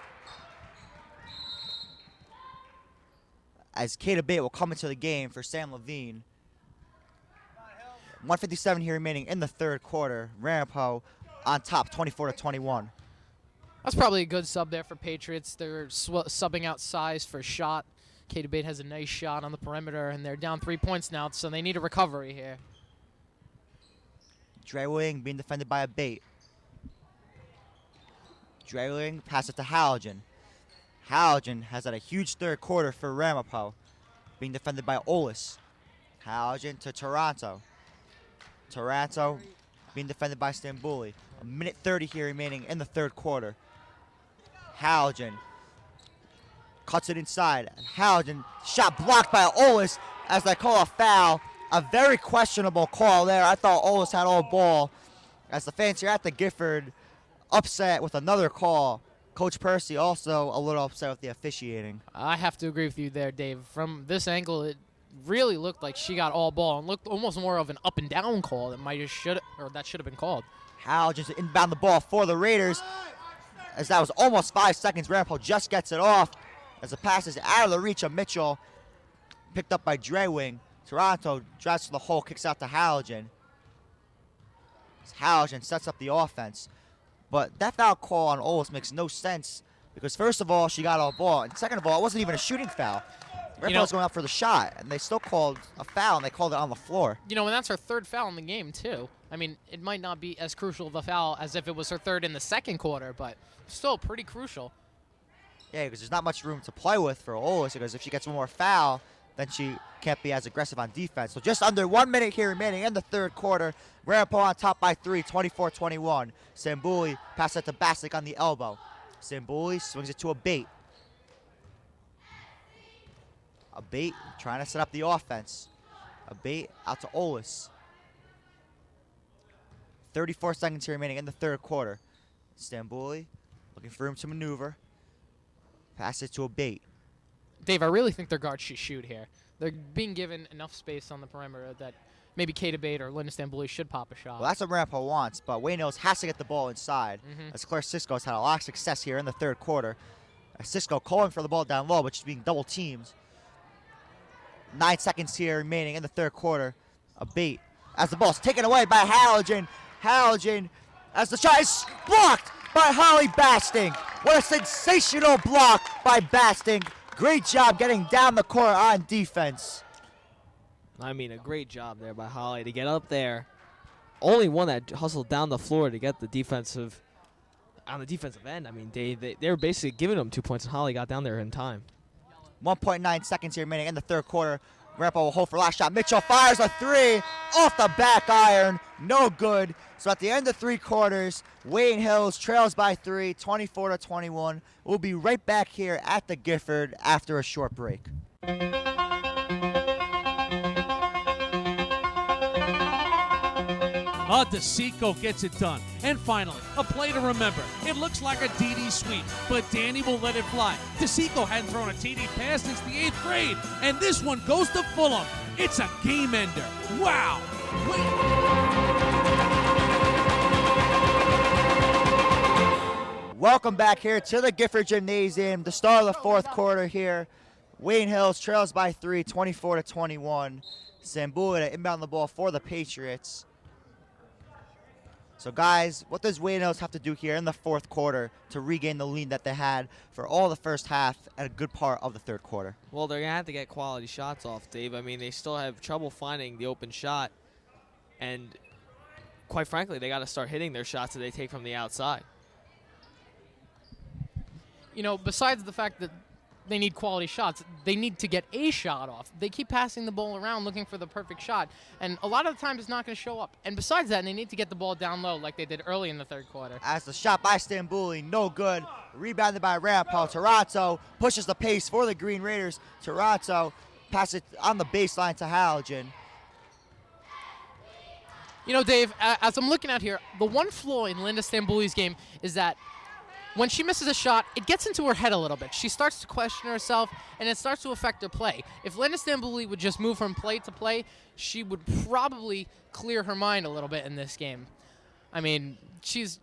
As Kata Bate will come into the game for Sam Levine. 1:57 here remaining in the third quarter. Ramapo on top, 24-21. That's probably a good sub there for Patriots. They're subbing out size for shot. Kata Bate has a nice shot on the perimeter, and they're down 3 points now, so they need a recovery here. Drewing being defended by a Bate. Drewing pass it to Halligan. Halligan has had a huge third quarter for Ramapo, being defended by Olis. Halligan to Toronto. Toronto being defended by Stambouli. 1:30 here remaining in the third quarter. Halligan cuts it inside. Halligan shot blocked by Olis as they call a foul. A very questionable call there. I thought Olis had all ball as the fans here at the Gifford upset with another call. Coach Percy also a little upset with the officiating. I have to agree with you there, Dave. From this angle, it really looked like she got all ball and looked almost more of an up and down call that should have been called. Howell just inbound the ball for the Raiders as that was almost 5 seconds. Ramapo just gets it off as the pass is out of the reach of Mitchell. Picked up by Drewing. Toronto drives to the hole, kicks out to Halligan. Halligan sets up the offense. But that foul call on Olis makes no sense because first of all, she got all ball. And second of all, it wasn't even a shooting foul. Ramapo was going out for the shot, and they still called a foul, and they called it on the floor. You know, and that's her third foul in the game, too. I mean, it might not be as crucial of a foul as if it was her third in the second quarter, but still pretty crucial. Yeah, because there's not much room to play with for Olis because if she gets one more foul, then she can't be as aggressive on defense. So just under 1 minute here remaining in the third quarter. Ramapo on top by 3, 24-21. Stambouli passes it to Baslik on the elbow. Stambouli swings it to a Bate. A Bate trying to set up the offense. A Bate out to Olis. 34 seconds here remaining in the third quarter. Stambouli looking for room to maneuver. Pass it to a Bate. Dave, I really think their guards should shoot here. They're being given enough space on the perimeter that maybe Kata Bate or Linda Stambouli should pop a shot. Well, that's what Ramapo wants, but Wayne Hills has to get the ball inside. As Claire Cisco has had a lot of success here in the third quarter. Cisco calling for the ball down low, but she's being double teamed. 9 seconds here remaining in the third quarter. A Bate as the ball's taken away by Halligan. Halligan as the shot is blocked by Holly Basting. What a sensational block by Basting. Great job getting down the court on defense. I mean, a great job there by Holly to get up there. Only one that hustled down the floor to get the defensive, on the defensive end. I mean, they were basically giving them 2 points, and Holly got down there in time. 1.9 seconds here remaining in the third quarter. Ramapo will hold for last shot. Mitchell fires a three off the back iron. No good. So at the end of 3 quarters, Wayne Hills trails by 3, 24-21. We'll be right back here at the Gifford after a short break. DeSico gets it done. And finally, a play to remember. It looks like a DD sweep, but Danny will let it fly. DeSico hadn't thrown a TD pass since the 8th grade, and this one goes to Fulham. It's a game ender. Wow. Welcome back here to the Gifford Gymnasium, the start of the fourth quarter here. Wayne Hills trails by 3, 24-21. Stambouli to inbound the ball for the Patriots. So guys, what does Wayne Hills have to do here in the fourth quarter to regain the lead that they had for all the first half and a good part of the third quarter? Well, they're going to have to get quality shots off, Dave. I mean, they still have trouble finding the open shot. And quite frankly, they got to start hitting their shots that they take from the outside. You know, besides the fact that they need quality shots, they need to get a shot off. They keep passing the ball around looking for the perfect shot, and a lot of the time it's not going to show up. And besides that, they need to get the ball down low like they did early in the third quarter. As the shot by Stambouli, no good. Rebounded by Ramapo. Toronto pushes the pace for the Green Raiders. Toronto passes it on the baseline to Halligan. You know, Dave, as I'm looking at here, the one flaw in Linda Stambouli's game is that when she misses a shot, it gets into her head a little bit. She starts to question herself, and it starts to affect her play. If Linda Stambouli would just move from play to play, she would probably clear her mind a little bit in this game. I mean, she's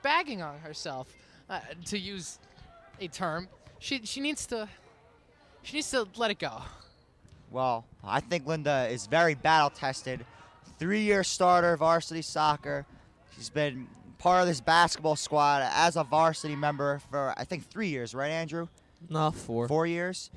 bagging on herself, to use a term. She needs to let it go. Well, I think Linda is very battle-tested. 3-year starter, varsity soccer. She's been part of this basketball squad as a varsity member for, I think, 3 years, right, Andrew? No, 4. 4 years?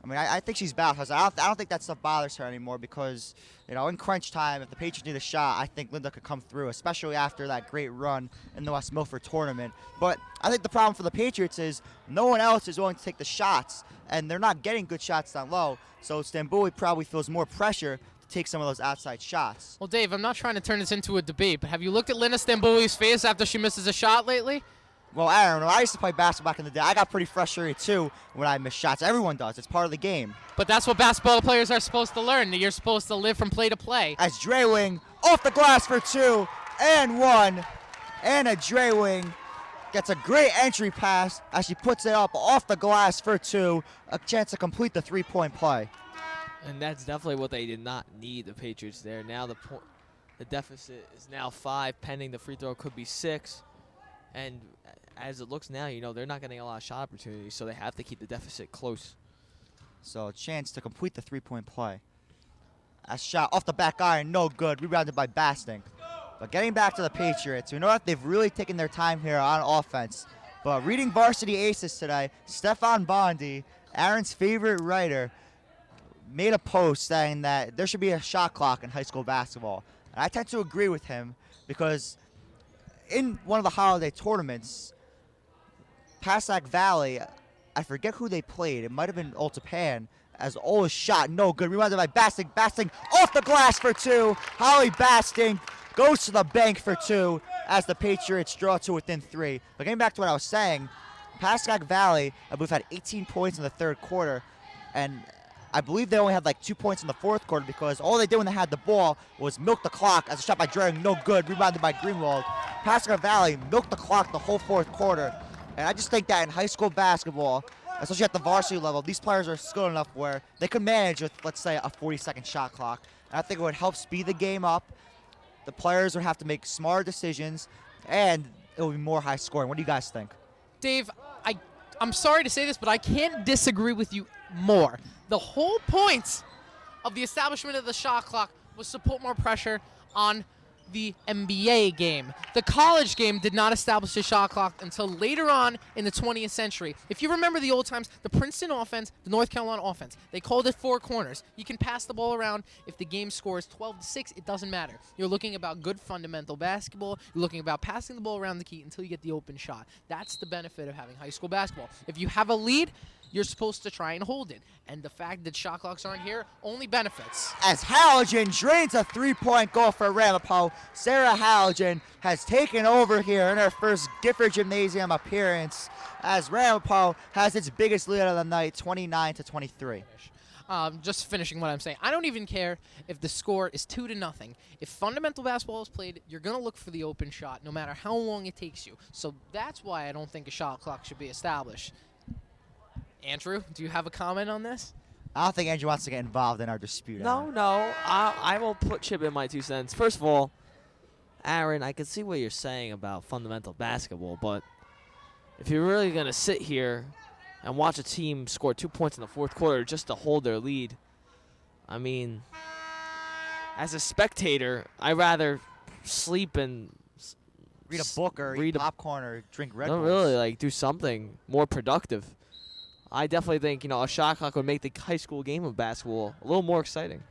I mean, I think she's battle-tested. I don't think that stuff bothers her anymore because, you know, in crunch time, if the Patriots need a shot, I think Linda could come through, especially after that great run in the West Milford tournament. But I think the problem for the Patriots is no one else is willing to take the shots, and they're not getting good shots down low. So Stambouli probably feels more pressure to take some of those outside shots. Well, Dave, I'm not trying to turn this into a debate, but have you looked at Linda Stambouli's face after she misses a shot lately? Well, I don't know. I used to play basketball back in the day. I got pretty frustrated, too, when I miss shots. Everyone does. It's part of the game. But that's what basketball players are supposed to learn, that you're supposed to live from play to play. As Drewing off the glass for 2 and 1. Anna Drewing gets a great entry pass as she puts it up off the glass for 2. A chance to complete the three-point play. And that's definitely what they did not need, the Patriots there. Now the deficit is now 5, pending the free throw could be 6. And as it looks now, you know, they're not getting a lot of shot opportunities, so they have to keep the deficit close. So a chance to complete the three-point play. A shot off the back iron, no good. Rebounded by Basting. But getting back to the Patriots, we know that they've really taken their time here on offense. But reading Varsity Aces today, Stefan Bondi, Aaron's favorite writer, made a post saying that there should be a shot clock in high school basketball. And I tend to agree with him because in one of the holiday tournaments, Passac Valley, I forget who they played. It might have been Old Japan, as always shot, no good. Rebounded by Basting. Basting off the glass for 2. Holly Basting goes to the bank for 2 as the Patriots draw to within 3. But getting back to what I was saying, Passac Valley, I believe, had 18 points in the third quarter, and I believe they only had like 2 points in the fourth quarter because all they did when they had the ball was milk the clock as a shot by Drewing, no good, rebounded by Greenwald. Passac Valley milked the clock the whole fourth quarter, and I just think that in high school basketball, especially at the varsity level, these players are skilled enough where they could manage with, let's say, a 40-second shot clock. And I think it would help speed the game up. The players would have to make smarter decisions, and it will be more high scoring. What do you guys think? Dave, I'm sorry to say this, but I can't disagree with you more. The whole point of the establishment of the shot clock was to put more pressure on the NBA game. The college game did not establish a shot clock until later on in the 20th century. If you remember the old times, the Princeton offense, the North Carolina offense, they called it 4 corners. You can pass the ball around. If the game scores 12-6, it doesn't matter. You're looking about good fundamental basketball. You're looking about passing the ball around the key until you get the open shot. That's the benefit of having high school basketball. If you have a lead, you're supposed to try and hold it. And the fact that shot clocks aren't here only benefits. As Halligan drains a three-point goal for Ramapo, Sarah Halligan has taken over here in her first Gifford Gymnasium appearance as Ramapo has its biggest lead of the night, 29-23. Just finishing what I'm saying, I don't even care if the score is 2-0. If fundamental basketball is played, you're going to look for the open shot no matter how long it takes you. So that's why I don't think a shot clock should be established. Andrew, do you have a comment on this? I don't think Andrew wants to get involved in our dispute. No, I will chip in my 2 cents. First of all, Aaron, I can see what you're saying about fundamental basketball, but if you're really going to sit here and watch a team score 2 points in the fourth quarter just to hold their lead, I mean, as a spectator, I'd rather sleep and Read a book or eat popcorn or drink Red Bulls. Not really, like, do something more productive. I definitely think, a shot clock would make the high school game of basketball a little more exciting.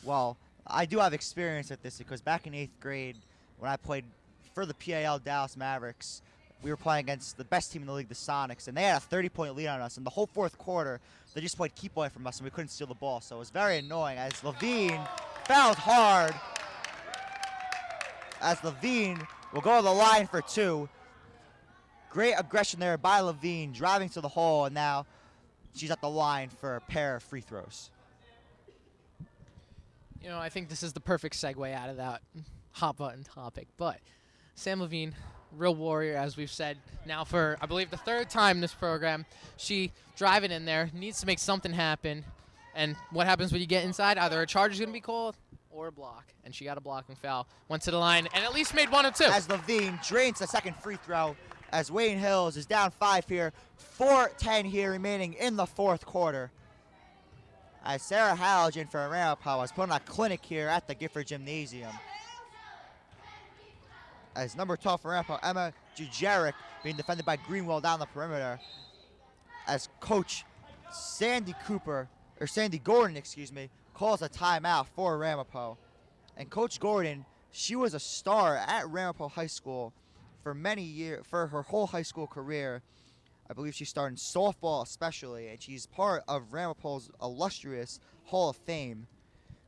Well, I do have experience with this because back in 8th grade, when I played for the PAL Dallas Mavericks, we were playing against the best team in the league, the Sonics, and they had a 30-point lead on us. And the whole fourth quarter, they just played keep away from us, and we couldn't steal the ball. So it was very annoying as Levine fouled hard. As Levine will go to the line for 2. Great aggression there by Levine, driving to the hole, and now she's at the line for a pair of free throws. I think this is the perfect segue out of that hot button topic. But Sam Levine, real warrior, as we've said now for, I believe, the 3rd time this program. She driving in there, needs to make something happen. And what happens when you get inside? Either a charge is going to be called or a block. And she got a blocking foul, went to the line, and at least made 1 or 2. As Levine drains the second free throw, as Wayne Hills is down 5 here, 4:10 here remaining in the fourth quarter. As Sarah Halligan for Ramapo is putting on a clinic here at the Gifford Gymnasium. As number 12 for Ramapo, Emma Jujeric being defended by Greenwell down the perimeter. As Coach Sandy Gordon, calls a timeout for Ramapo. And Coach Gordon, she was a star at Ramapo High School for many years, for her whole high school career. I believe she started in softball especially, and she's part of Ramapo's illustrious Hall of Fame.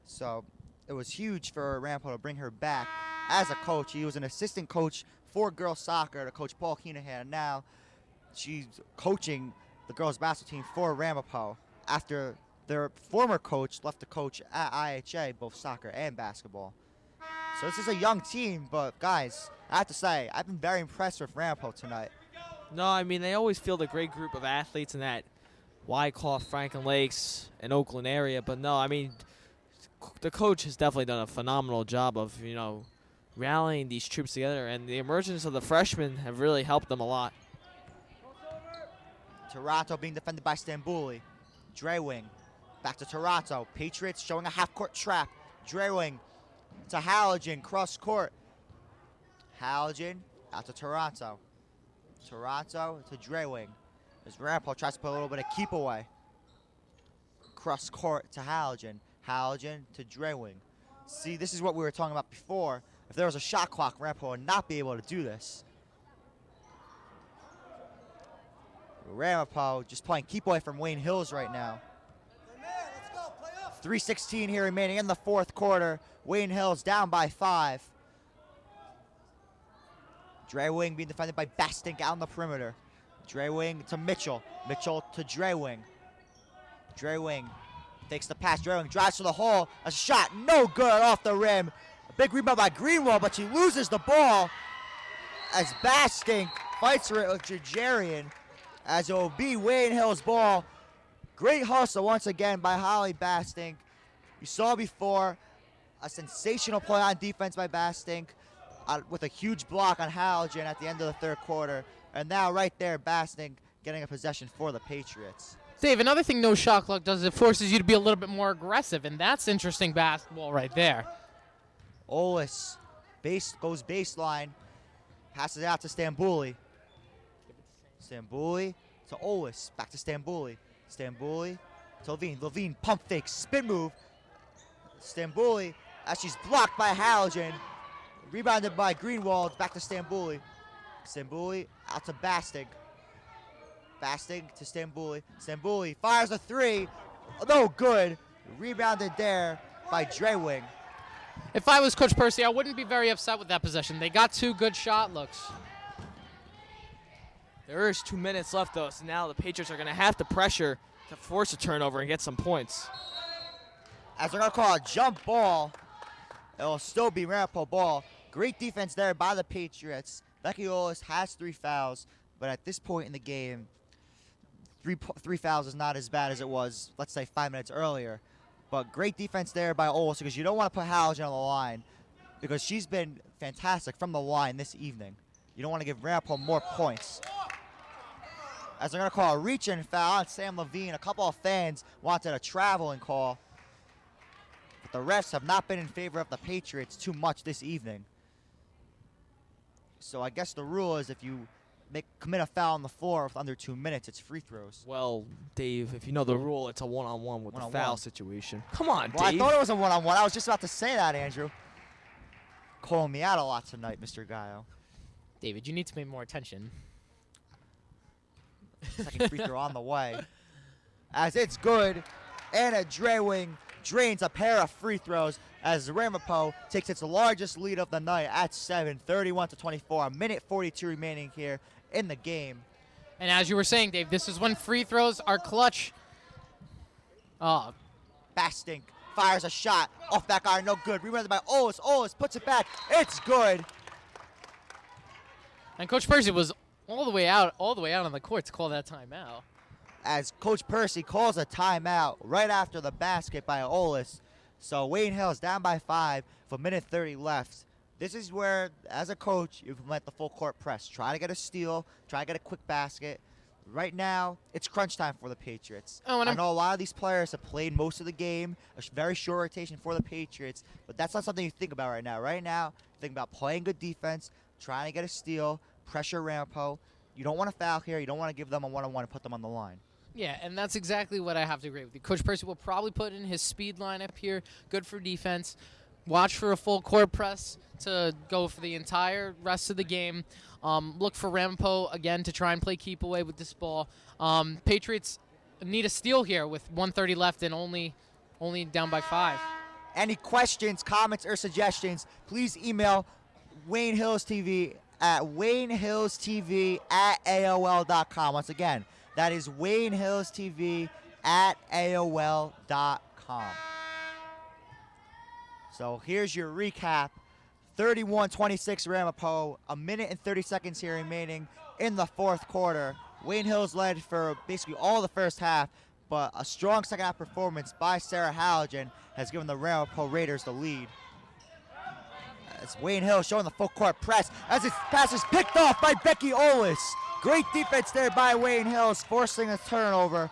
So it was huge for Ramapo to bring her back as a coach. He was an assistant coach for girls soccer to Coach Paul Keenahan. Now she's coaching the girls basketball team for Ramapo after their former coach left to coach at IHA, both soccer and basketball. So this is a young team, but guys, I have to say, I've been very impressed with Ramapo tonight. No, I mean, they always field a great group of athletes in that Wyckoff, Franklin Lakes, and Oakland area. But no, I mean, the coach has definitely done a phenomenal job of, rallying these troops together. And the emergence of the freshmen have really helped them a lot. Toronto being defended by Stambouli. Drewing back to Toronto. Patriots showing a half-court trap. Drewing to Halligan, cross court. Halligan out to Toronto. Toronto to Drewing. As Ramapo tries to put a little bit of keep away. Cross court to Halligan. Halligan to Drewing. See, this is what we were talking about before. If there was a shot clock, Ramapo would not be able to do this. Ramapo just playing keep away from Wayne Hills right now. 3:16 here remaining in the fourth quarter. Wayne Hills down by 5. Drewing being defended by Bastink out on the perimeter. Drewing to Mitchell. Mitchell to Drewing. Drewing takes the pass. Drewing drives to the hole. A shot no good off the rim. A big rebound by Greenwell, but she loses the ball as Bastink fights for it with Jujerian, as it will be Wayne Hill's ball. Great hustle once again by Holly Bastink. You saw before a sensational play on defense by Bastink with a huge block on Halligan at the end of the third quarter. And now right there, Bastink getting a possession for the Patriots. Dave, another thing no shot clock does is it forces you to be a little bit more aggressive, and that's interesting basketball right there. Olis goes baseline, passes it out to Stambouli. Stambouli to Olis, back to Stambouli. Stambouli to Levine. Levine pump fake, spin move. Stambouli, as she's blocked by Halligan. Rebounded by Greenwald, back to Stambouli. Stambouli out to Bastink. Basting to Stambouli. Stambouli fires a three. No good. Rebounded there by Drewing. If I was Coach Percy, I wouldn't be very upset with that possession. They got 2 good shot looks. There is 2 minutes left, though, so now the Patriots are going to have to pressure to force a turnover and get some points. As they're going to call a jump ball, it will still be Ramapo ball. Great defense there by the Patriots. Becky Olis has 3 fouls, but at this point in the game, three fouls is not as bad as it was, let's say, 5 minutes earlier. But great defense there by Olis because you don't want to put Halligan on the line because she's been fantastic from the line this evening. You don't want to give Ramapo more points. As they're going to call a reach-in foul on Sam Levine. A couple of fans wanted a traveling call. But the refs have not been in favor of the Patriots too much this evening. So I guess the rule is if you commit a foul on the floor with under 2 minutes, it's free throws. Well, Dave, if you know the rule, it's a one-on-one with the foul situation. Come on, Well, Dave. I thought it was a one-on-one. I was just about to say that, Andrew. Calling me out a lot tonight, Mr. Gayo. David, you need to pay more attention. Second free throw on the way. As it's good, Anna Drewing drains a pair of free throws as Ramapo takes its largest lead of the night at 7, 31-24. A minute 42 remaining here in the game. And as you were saying, Dave, this is when free throws are clutch. Oh, Basting fires a shot off that guy, no good. Rebounded by Olis. Olis puts it back. It's good. and Coach Percy was all the way out on the court to call that timeout. As Coach Percy calls a timeout right after the basket by Olis. So Wayne Hills down by 5 with a minute 30 left. This is where, as a coach, you can let the full court press. Try to get a steal. Try to get a quick basket. Right now, it's crunch time for the Patriots. Oh, and I know a lot of these players have played most of the game, a very short rotation for the Patriots, but that's not something you think about right now. Right now, think about playing good defense, trying to get a steal, pressure Ramapo. You don't want to foul here. You don't want to give them a one-on-one and put them on the line. Yeah, and that's exactly what I have to agree with you. Coach Percy will probably put in his speed lineup here, good for defense. Watch for a full court press to go for the entire rest of the game. Look for Ramapo, again, to try and play keep away with this ball. Patriots need a steal here with 1:30 left and only down by 5. Any questions, comments, or suggestions, please email Wayne Hills TV at WayneHillsTV@AOL.com. Once again, that is WayneHillsTV@AOL.com. So here's your recap. 31-26 Ramapo. A minute and 30 seconds here remaining in the fourth quarter. Wayne Hills led for basically all the first half, but a strong second half performance by Sarah Halligan has given the Ramapo Raiders the lead. As Wayne Hills showing the full court press as his pass is picked off by Becky Olis. Great defense there by Wayne Hills, forcing a turnover.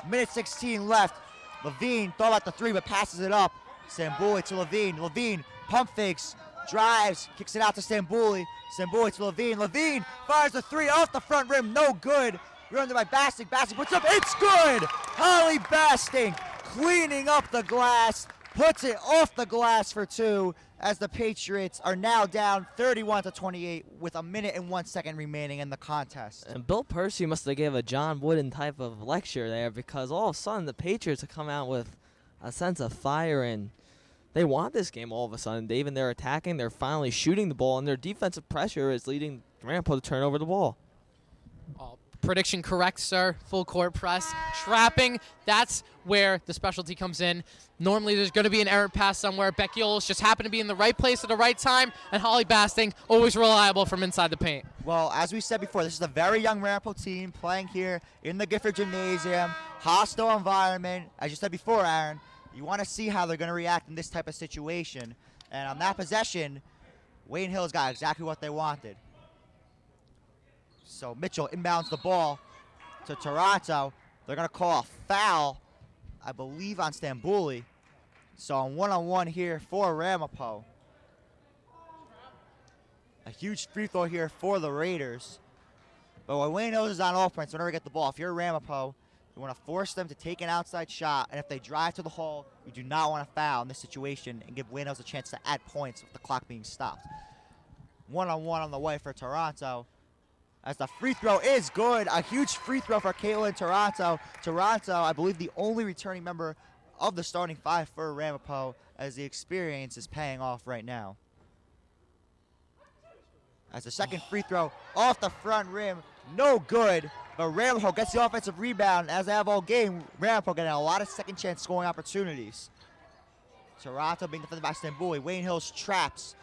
Minute 16 left. Levine thought about the 3, but passes it up. Stambouli to Levine. Levine pump fakes, drives, kicks it out to Stambouli. Stambouli to Levine. Levine fires a 3 off the front rim, no good. Rebounded by Basting. Basting puts up, it's good! Holly Basting cleaning up the glass, puts it off the glass for 2 as the Patriots are now down 31-28 with a minute and 1 second remaining in the contest. And Bill Percy must have gave a John Wooden type of lecture there because all of a sudden the Patriots have come out with a sense of fire and they want this game all of a sudden. Dave, and they're attacking, they're finally shooting the ball, and their defensive pressure is leading Ramapo to turn over the ball. Prediction correct, sir. Full court press. Trapping, that's where the specialty comes in. Normally there's going to be an errant pass somewhere. Becky Olis just happened to be in the right place at the right time, and Holly Basting, always reliable from inside the paint. Well, as we said before, this is a very young Ramapo team playing here in the Gifford Gymnasium. Hostile environment. As you said before, Aaron, you want to see how they're going to react in this type of situation. And on that possession, Wayne Hills got exactly what they wanted. So Mitchell inbounds the ball to Toronto. They're going to call a foul, I believe, on Stambouli. So on one-on-one here for Ramapo. A huge free throw here for the Raiders. But when Wayne Hills is on offense, whenever they get the ball, if you're Ramapo, you want to force them to take an outside shot. And if they drive to the hole, you do not want to foul in this situation and give Wayne Hills a chance to add points with the clock being stopped. One-on-one on the way for Toronto. as the free throw is good. A huge free throw for Caitlin Toronto. Toronto, I believe the only returning member of the starting five for Ramapo, as the experience is paying off right now. As the second free throw off the front rim, no good. But Ramapo gets the offensive rebound. As they have all game, Ramapo getting a lot of second chance scoring opportunities. Toronto being defended by Stambouli. Wayne Hills traps,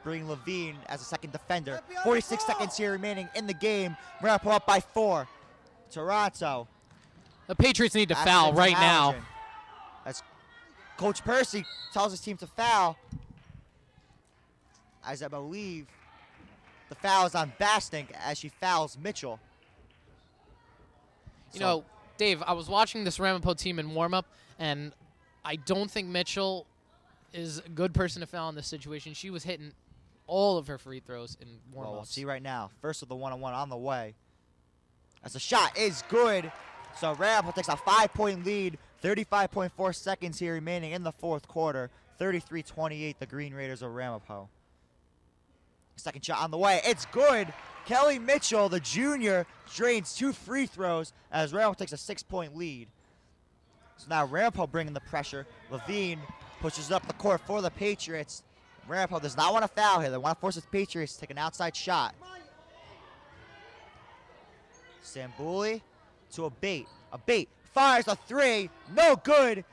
bringing Levine as a second defender. 46 seconds here remaining in the game. Ramapo up by 4. Toronto. The Patriots need to Asking foul into right now. Halligan. As Coach Percy tells his team to foul, as I believe the foul is on Basting as she fouls Mitchell. You know, Dave, I was watching this Ramapo team in warm-up, and I don't think Mitchell is a good person to foul in this situation. She was hitting all of her free throws in warm-ups. Well, we'll see right now. First of the one-on-one on the way. As the shot is good. So Ramapo takes a 5-point lead. 35.4 seconds here remaining in the fourth quarter. 33-28, the Green Raiders of Ramapo. Second shot on the way. It's good. Kelly Mitchell, the junior, drains 2 free throws as Ramapo takes a 6-point lead. So now Ramapo bringing the pressure. Levine pushes up the court for the Patriots. Ramapo does not want to foul here. They want to force the Patriots to take an outside shot. Stambouli to a bait. A bait. Fires a 3. No good.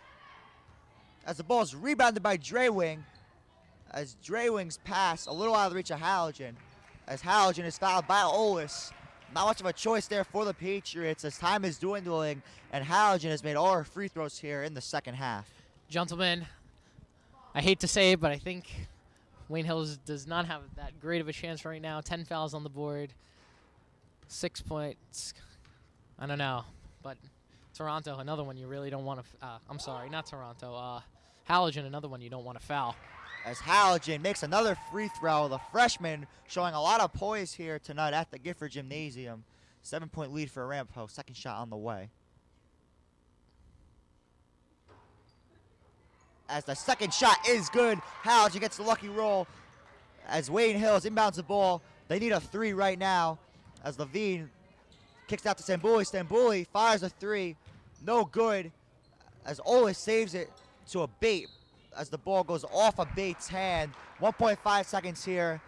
As the ball is rebounded by Draywing. As Draywing's pass a little out of the reach of Halligan. As Halligan is fouled by Olis. Not much of a choice there for the Patriots as time is dwindling. And Halligan has made all her free throws here in the second half. Gentlemen, I hate to say it, but I think Wayne Hills does not have that great of a chance right now. 10 fouls on the board. 6 points. I don't know. But Toronto, another one you really don't want to. I'm sorry, not Toronto. Halligan, another one you don't want to foul. As Halligan makes another free throw, the freshman showing a lot of poise here tonight at the Gifford Gymnasium. 7-point lead for Ramapo. Second shot on the way. As the second shot is good, Halligan gets the lucky roll. As Wayne Hills inbounds the ball, they need a 3 right now. As Levine kicks out to Stambouli. Stambouli fires a 3. No good. As Olis saves it to a bait. As the ball goes off a bait's hand. 1.5 seconds here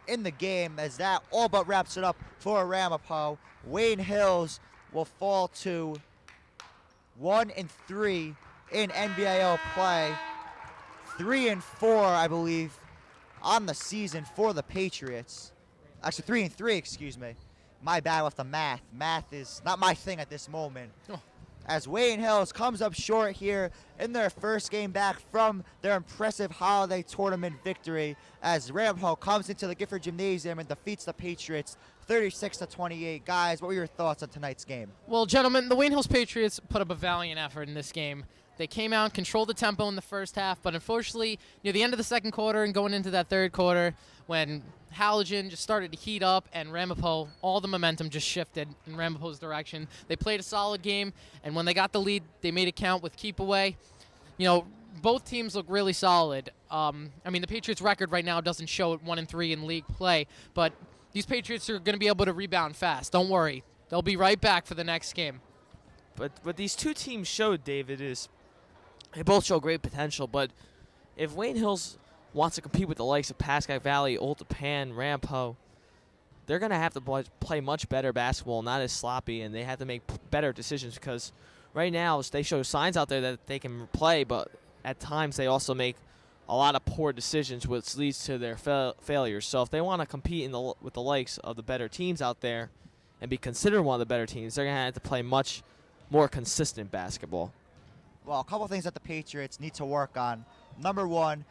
in the game as that all but wraps it up for Ramapo. Wayne Hills will fall to 1-3 in NBAO play. 3-4, I believe, on the season for the Patriots. Actually, 3-3, excuse me. My bad with the math. Math is not my thing at this moment. Oh. As Wayne Hills comes up short here in their first game back from their impressive holiday tournament victory as Ramapo comes into the Gifford Gymnasium and defeats the Patriots 36-28. Guys, what were your thoughts on tonight's game? Well, gentlemen, the Wayne Hills Patriots put up a valiant effort in this game. They came out, controlled the tempo in the first half, but unfortunately, near the end of the second quarter and going into that third quarter, when Halligan just started to heat up and Ramapo, all the momentum just shifted in Ramapo's direction. They played a solid game, and when they got the lead, they made it count with keep away. You know, both teams look really solid. I mean, the Patriots' record right now doesn't show it 1-3 in league play, but these Patriots are going to be able to rebound fast. Don't worry. They'll be right back for the next game. But what these two teams showed, David, is they both show great potential. But if Wayne Hills wants to compete with the likes of Pascack Valley, Old Japan, Ramapo, they're going to have to play much better basketball, not as sloppy, and they have to make better decisions because right now they show signs out there that they can play, but at times they also make a lot of poor decisions, which leads to their failures. So if they want to compete with the likes of the better teams out there and be considered one of the better teams, they're going to have to play much more consistent basketball. Well, a couple things that the Patriots need to work on. Number one,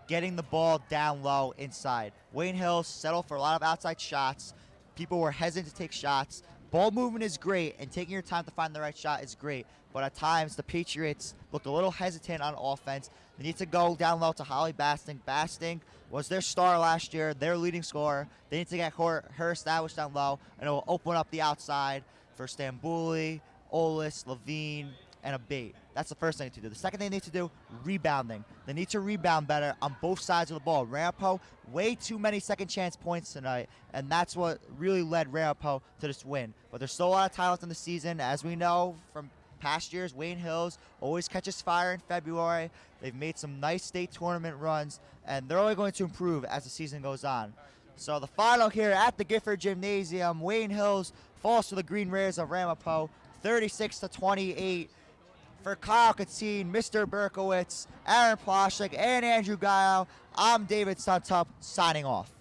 getting the ball down low inside. Wayne Hills settled for a lot of outside shots. People were hesitant to take shots. Ball movement is great, and taking your time to find the right shot is great. But at times, the Patriots looked a little hesitant on offense. They need to go down low to Holly Basting. Basting was their star last year, their leading scorer. They need to get her established down low, and it will open up the outside for Stambouli, Olis, Levine, and a bait. That's the first thing to do. The second thing they need to do, rebounding. They need to rebound better on both sides of the ball. Ramapo, way too many second chance points tonight, and that's what really led Ramapo to this win. But there's still a lot of talent in the season. As we know from past years, Wayne Hills always catches fire in February. They've made some nice state tournament runs, and they're only going to improve as the season goes on. So the final here at the Gifford Gymnasium, Wayne Hills falls to the Green Raiders of Ramapo, 36-28. For Kyle Katzine, Mr. Berkowitz, Aaron Ploshnick, and Andrew Gayo, I'm David Suntup, signing off.